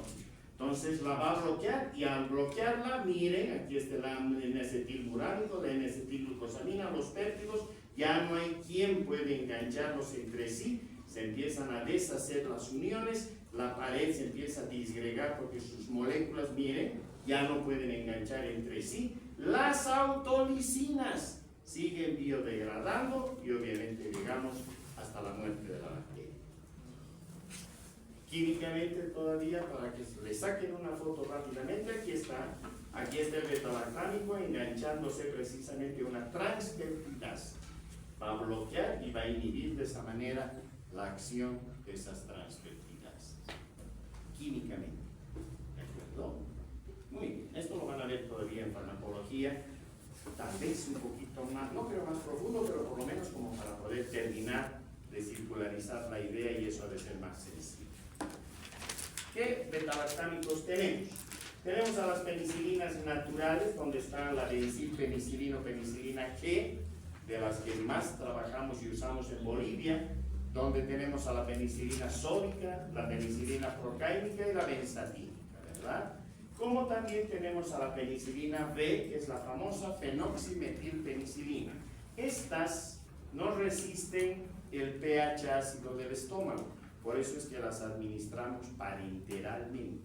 Speaker 1: Entonces la va a bloquear y al bloquearla, miren, aquí está el N-acetilmuránico, la N-acetilglucosamina, los péptidos, ya no hay quien puede engancharlos entre sí, se empiezan a deshacer las uniones, la pared se empieza a disgregar porque sus moléculas, miren, ya no pueden enganchar entre sí. Las autolisinas siguen biodegradando y obviamente llegamos hasta la muerte de la bacteria. Químicamente todavía, para que le saquen una foto rápidamente, aquí está el betalactámico enganchándose precisamente a una transpeptidasa. Va a bloquear y va a inhibir de esa manera la acción de esas transpeptidasas. Químicamente. ¿De acuerdo? Muy bien. Esto lo van a ver todavía en farmacología, tal vez un poquito más, no creo más profundo, pero por lo menos como para poder terminar de circularizar la idea y eso ha de ser más sencillo. ¿Qué betalactámicos tenemos? Tenemos a las penicilinas naturales, donde está la benzilpenicilina o penicilina G, de las que más trabajamos y usamos en Bolivia, donde tenemos a la penicilina sódica, la penicilina procáinica y la benzatínica, ¿verdad? Como también tenemos a la penicilina B, que es la famosa fenoximetilpenicilina. Estas no resisten el pH ácido del estómago, por eso es que las administramos parenteralmente.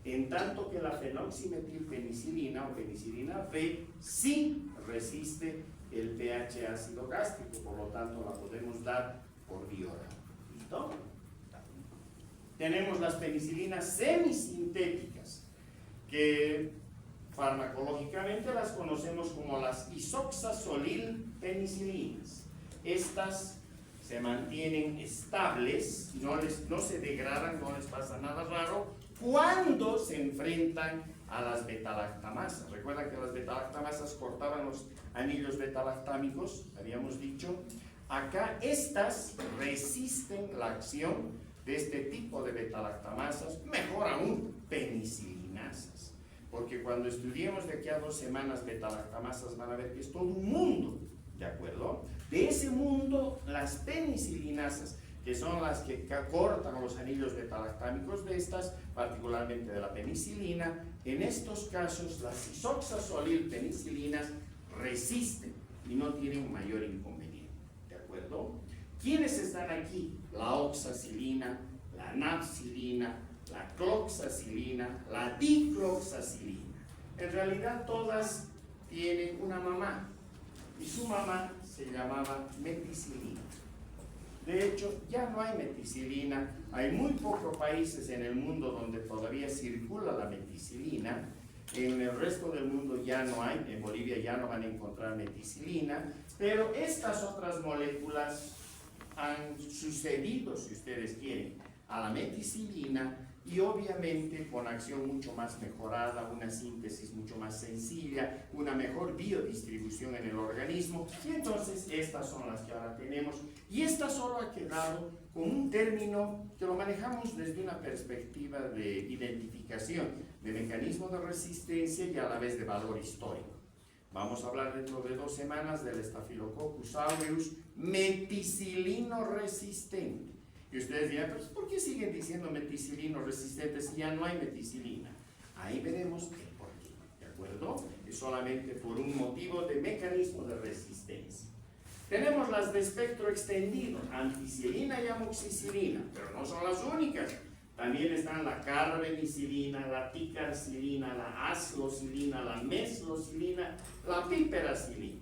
Speaker 1: En tanto que la fenoximetilpenicilina o penicilina B sí resiste el pH ácido gástrico, por lo tanto la podemos dar por vía oral. ¿Listo? Tenemos las penicilinas semisintéticas, que farmacológicamente las conocemos como las isoxazolilpenicilinas. Estas se mantienen estables, no se degradan, no les pasa nada raro cuando se enfrentan a las betalactamasas. Recuerdan que las betalactamasas cortaban los anillos betalactámicos, habíamos dicho. Acá estas resisten la acción de este tipo de betalactamasas, mejor aún, penicilinasas. Porque cuando estudiemos de aquí a 2 semanas betalactamasas van a ver que es todo un mundo ¿De acuerdo? De ese mundo, las penicilinasas, que son las que cortan los anillos beta-lactámicos de estas, particularmente de la penicilina, en estos casos las isoxazolil-penicilinas resisten y no tienen mayor inconveniente. ¿De acuerdo? ¿Quiénes están aquí? La oxacilina, la nafcilina, la cloxacilina, la dicloxacilina. En realidad todas tienen una mamá y su mamá se llamaba meticilina. De hecho, ya no hay meticilina. Hay muy pocos países en el mundo donde todavía circula la meticilina. En el resto del mundo ya no hay. En Bolivia ya no van a encontrar meticilina. Pero estas otras moléculas han sucedido, si ustedes quieren, a la meticilina, y obviamente con acción mucho más mejorada, una síntesis mucho más sencilla, una mejor biodistribución en el organismo, y entonces estas son las que ahora tenemos, y esta solo ha quedado con un término que lo manejamos desde una perspectiva de identificación de mecanismo de resistencia y a la vez de valor histórico. Vamos a hablar dentro de 2 semanas del Staphylococcus aureus meticilino resistente. Y ustedes dirán, pero ¿por qué siguen diciendo meticilino resistente si ya no hay meticilina? Ahí veremos el por qué, ¿de acuerdo? Es solamente por un motivo de mecanismo de resistencia. Tenemos las de espectro extendido, ampicilina y amoxicilina, pero no son las únicas. También están la carbenicilina, la picarcilina, la aslocilina, la meslocilina, la piperacilina.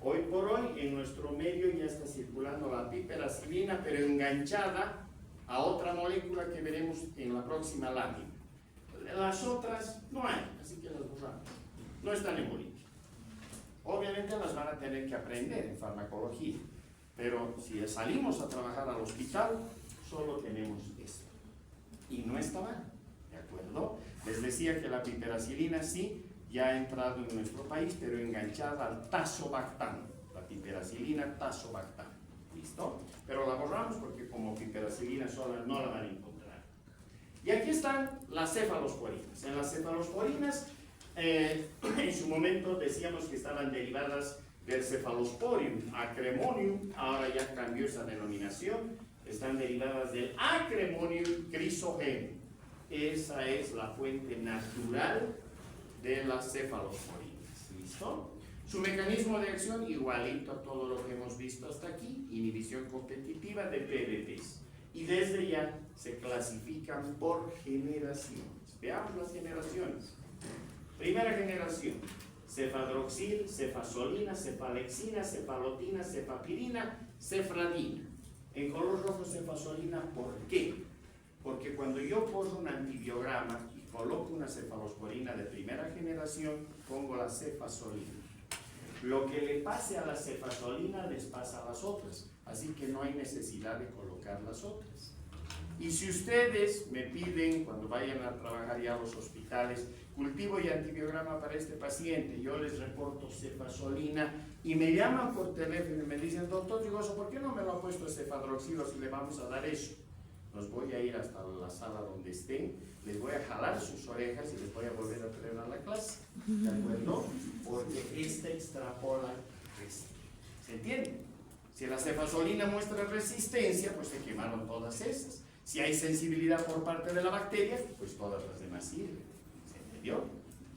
Speaker 1: Hoy por hoy en nuestro medio ya está circulando la piperacilina, pero enganchada a otra molécula que veremos en la próxima lámina. Las otras no hay, así que las borramos. No están en Bolivia. Obviamente las van a tener que aprender en farmacología, pero si salimos a trabajar al hospital, solo tenemos esto. Y no está mal, ¿de acuerdo? Les decía que la piperacilina sí ya ha entrado en nuestro país, pero enganchada al tazobactam, la piperacilina tazobactam, ¿listo? Pero la borramos porque como piperacilina sola no la van a encontrar. Y aquí están las cefalosporinas. En las cefalosporinas, en su momento decíamos que estaban derivadas del Cephalosporium acremonium, ahora ya cambió esa denominación, están derivadas del Acremonium chrysogenum. Esa es la fuente natural de las cefalosporinas. ¿Listo? Su mecanismo de acción igualito a todo lo que hemos visto hasta aquí, inhibición competitiva de PDTs. Y desde ya se clasifican por generaciones. Veamos las generaciones. Primera generación, cefadroxil, cefazolina, cefalexina, cefalotina, cefapirina, cefradina. En color rojo cefazolina, ¿por qué? Porque cuando yo pongo un antibiograma y coloco una cefalosporina de primera generación, pongo la cefazolina. Lo que le pase a la cefazolina les pasa a las otras, así que no hay necesidad de colocar las otras. Y si ustedes me piden, cuando vayan a trabajar ya a los hospitales, cultivo y antibiograma para este paciente, yo les reporto cefazolina y me llaman por teléfono y me dicen, doctor Rigoso, ¿por qué no me lo ha puesto cefadroxilo si le vamos a dar eso? Los voy a ir hasta la sala donde estén, les voy a jalar sus orejas y les voy a volver a traer a la clase, ¿de acuerdo? Porque esta extrapola esto. ¿Se entiende? Si la cefazolina muestra resistencia, pues se quemaron todas esas. Si hay sensibilidad por parte de la bacteria, pues todas las demás sirven. ¿Se entendió?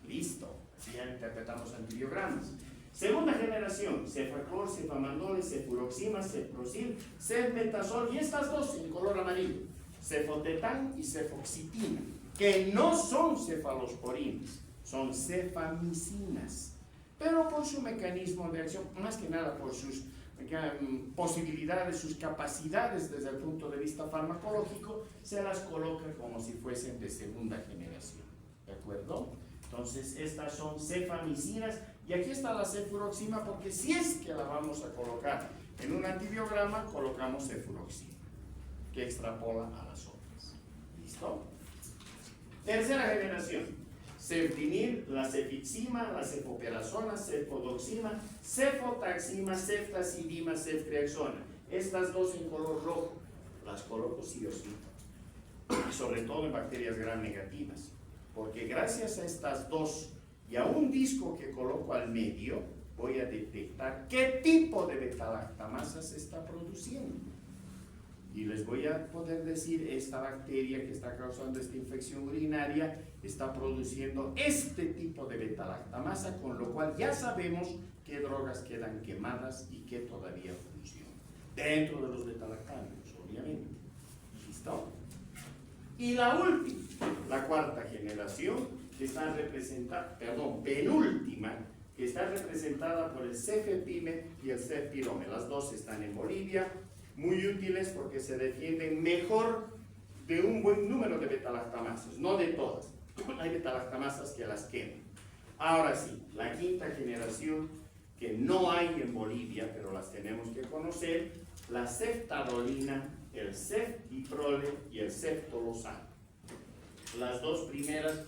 Speaker 1: Listo. Así ya interpretamos antibiogramas. Segunda generación, cefaclor, cefamandol, cefuroxima, ceprocil, cefmetazol y estas dos en color amarillo, cefotetán y cefoxitina, que no son cefalosporinas, son cefamicinas, pero por su mecanismo de acción, más que nada por sus posibilidades, sus capacidades desde el punto de vista farmacológico, se las coloca como si fuesen de segunda generación, ¿de acuerdo? Entonces estas son cefamicinas y aquí está la cefuroxima porque si es que la vamos a colocar en un antibiograma, colocamos cefuroxima, que extrapola a las otras. ¿Listo? Tercera generación, ceftinil, la cefixima, la cefoperazona, cefodoxima, cefotaxima, ceftazidima, ceftriaxona. Estas dos en color rojo, las coloco sí o sí, sobre todo en bacterias gram negativas, porque gracias a estas dos y a un disco que coloco al medio, voy a detectar qué tipo tipo de beta-lactamasa se está produciendo. Y les voy a poder decir, esta bacteria que está causando esta infección urinaria está produciendo este tipo de beta-lactamasa, con lo cual ya sabemos qué drogas quedan quemadas y qué todavía funcionan. Dentro de los beta-lactámicos, obviamente. ¿Listo? Y la última, la cuarta generación, que está representada, penúltima, que está representada por el cefepime y el cefpirome. Las dos están en Bolivia, muy útiles porque se defienden mejor de un buen número de beta-lactamasas, no de todas. Hay beta-lactamasas que las queman. Ahora sí, la quinta generación, que no hay en Bolivia, pero las tenemos que conocer, la ceftadolina, el cefdiprole y el ceftolozano. Las dos primeras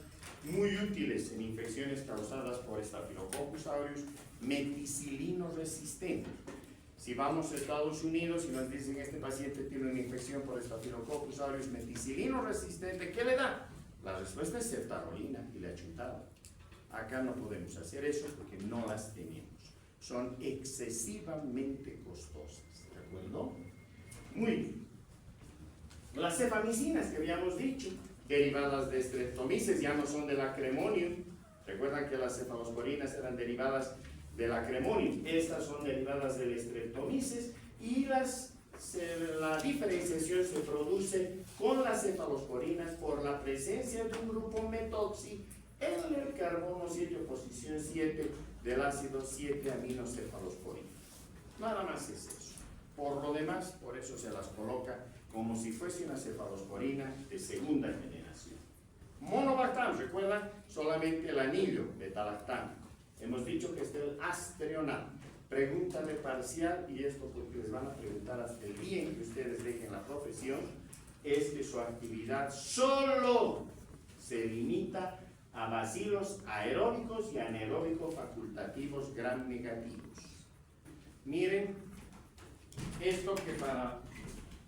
Speaker 1: muy útiles en infecciones causadas por Staphylococcus aureus meticilino resistente. Si vamos a Estados Unidos y nos dicen este paciente tiene una infección por Staphylococcus aureus meticilino resistente, ¿qué le da? La respuesta es ceftarolina y la chutada. Acá no podemos hacer eso porque no las tenemos. Son excesivamente costosas, ¿de acuerdo? Muy bien. Las cefamicinas que habíamos dicho, derivadas de Streptomyces, ya no son del Acremonium. Recuerdan que las cefalosporinas eran derivadas del Acremonium. Estas son derivadas del Streptomyces y la diferenciación se produce con las cefalosporinas por la presencia de un grupo metoxi en el carbono 7 posición 7 del ácido 7-aminocefalosporina. Nada más es eso. Por lo demás, por eso se las coloca como si fuese una cefalosporina de segunda generación. Monobactam, recuerdan, solamente el anillo beta-lactámico. Hemos dicho que este es el astrional. Pregunta de parcial, y esto porque les van a preguntar hasta el día en que ustedes dejen la profesión, es que su actividad solo se limita a bacilos aeróbicos y anaeróbicos facultativos gram negativos. Miren, esto que para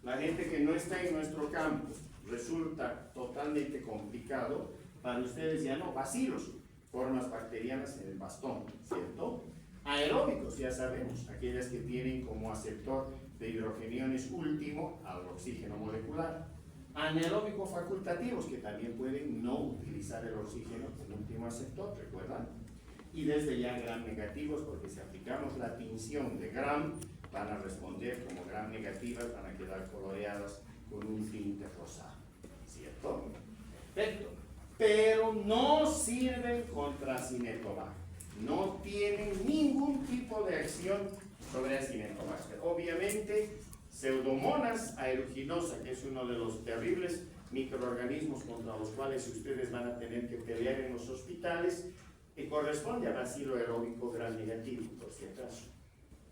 Speaker 1: la gente que no está en nuestro campo resulta totalmente complicado, para ustedes ya no, bacilos, formas bacterianas en el bastón, ¿cierto? Aeróbicos, ya sabemos, aquellas que tienen como aceptor de hidrogeniones último al oxígeno molecular. Anaeróbicos facultativos, que también pueden no utilizar el oxígeno como último aceptor, ¿recuerdan? Y desde ya gram negativos, porque si aplicamos la tinción de gram, van a responder como gram negativas, van a quedar coloreadas con un tinte rosado, ¿cierto? Perfecto. Pero no sirven contra Acinetobacter, no tienen ningún tipo de acción sobre Acinetobacter. Obviamente, Pseudomonas aeruginosa, que es uno de los terribles microorganismos contra los cuales ustedes van a tener que pelear en los hospitales, que corresponde a bacilo aeróbico gram negativo, por si acaso.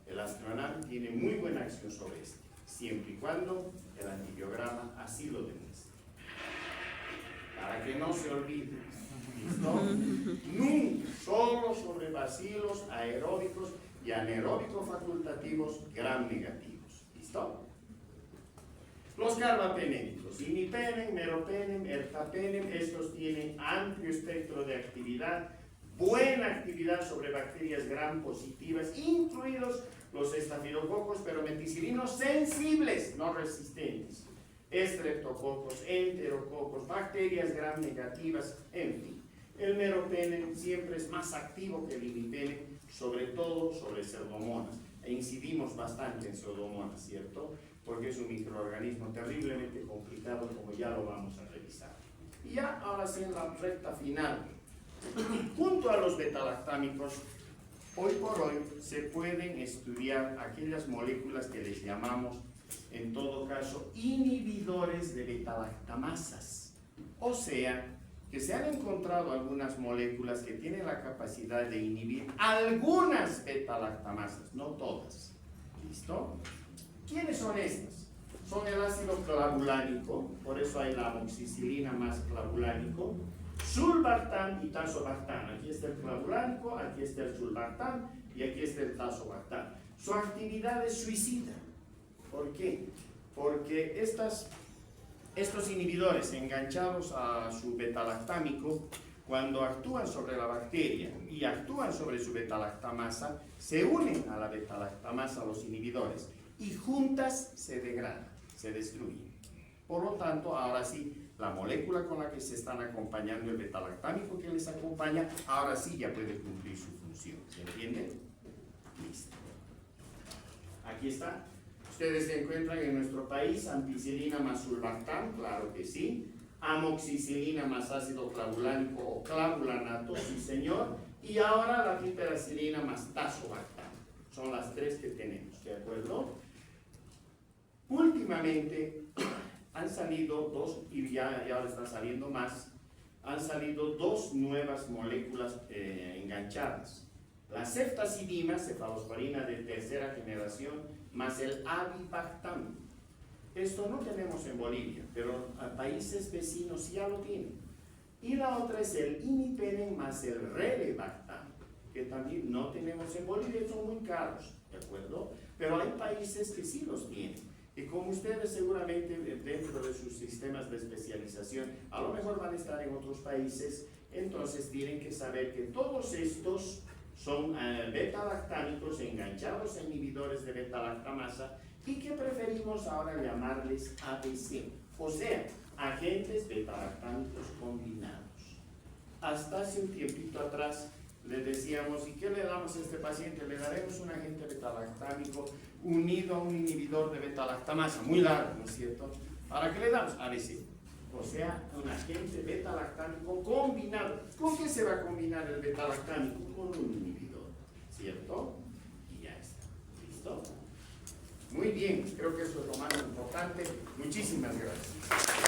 Speaker 1: El astronal tiene muy buena acción sobre este, siempre y cuando el antibiograma así lo demuestre. Para que no se olvide, ¿listo? Nunca, solo sobre bacilos aeróbicos y anaeróbicos facultativos gram negativos, ¿listo? Los carbapenémicos, imipenem, meropenem, ertapenem, estos tienen amplio espectro de actividad, buena actividad sobre bacterias gram positivas, incluidos los estafilococos, pero meticilinos sensibles, no resistentes, estreptococos, enterococos, bacterias gram negativas, en fin. El meropenem siempre es más activo que el imipenem, sobre todo sobre pseudomonas, e incidimos bastante en pseudomonas, ¿cierto? Porque es un microorganismo terriblemente complicado, como ya lo vamos a revisar. Y ya ahora sí en la recta final, junto a los betalactámicos, hoy por hoy se pueden estudiar aquellas moléculas que les llamamos, en todo caso, inhibidores de betalactamasas. O sea, que se han encontrado algunas moléculas que tienen la capacidad de inhibir algunas betalactamasas, no todas. ¿Listo? ¿Quiénes son estas? Son el ácido clavulánico, por eso hay la amoxicilina más clavulánico, sulbactam y tazobactam. Aquí está el clavulánico, aquí está el sulbactam y aquí está el tazobactam. Su actividad es suicida. ¿Por qué? Porque estos inhibidores enganchados a su betalactámico cuando actúan sobre la bacteria y actúan sobre su beta-lactamasa, se unen a la beta-lactamasa, los inhibidores, y juntas se degradan, se destruyen. Por lo tanto, ahora sí, la molécula con la que se están acompañando, el beta-lactámico que les acompaña, ahora sí ya puede cumplir su función. ¿Se entiende? Listo. Aquí está. Ustedes se encuentran en nuestro país ampicilina más sulbactam, claro que sí. Amoxicilina más ácido clavulánico o clavulanato, sí señor. Y ahora la piperacilina más tazobactam. Son las tres que tenemos, ¿de acuerdo? Últimamente han salido dos, y ya están saliendo más, han salido dos nuevas moléculas enganchadas. La ceftazidima, cefalosporina de tercera generación, más el avibactam. Esto no tenemos en Bolivia, pero a países vecinos ya lo tienen. Y la otra es el imipenem más el relebactam, que también no tenemos en Bolivia, son muy caros, ¿de acuerdo? Pero hay países que sí los tienen. Y como ustedes seguramente dentro de sus sistemas de especialización, a lo mejor van a estar en otros países, entonces tienen que saber que todos estos son beta-lactámicos enganchados a inhibidores de beta-lactamasa y que preferimos ahora llamarles ABC, o sea, agentes beta-lactámicos combinados. Hasta hace un tiempito atrás le decíamos, ¿y qué le damos a este paciente? Le daremos un agente beta-lactámico unido a un inhibidor de beta-lactamasa, muy largo, ¿no es cierto? ¿Para qué le damos? ABC. O sea, un agente beta-lactámico combinado. ¿Con qué se va a combinar el beta-lactámico? Con un inhibidor, ¿cierto? Y ya está. ¿Listo? Muy bien, creo que eso es lo más importante. Muchísimas gracias.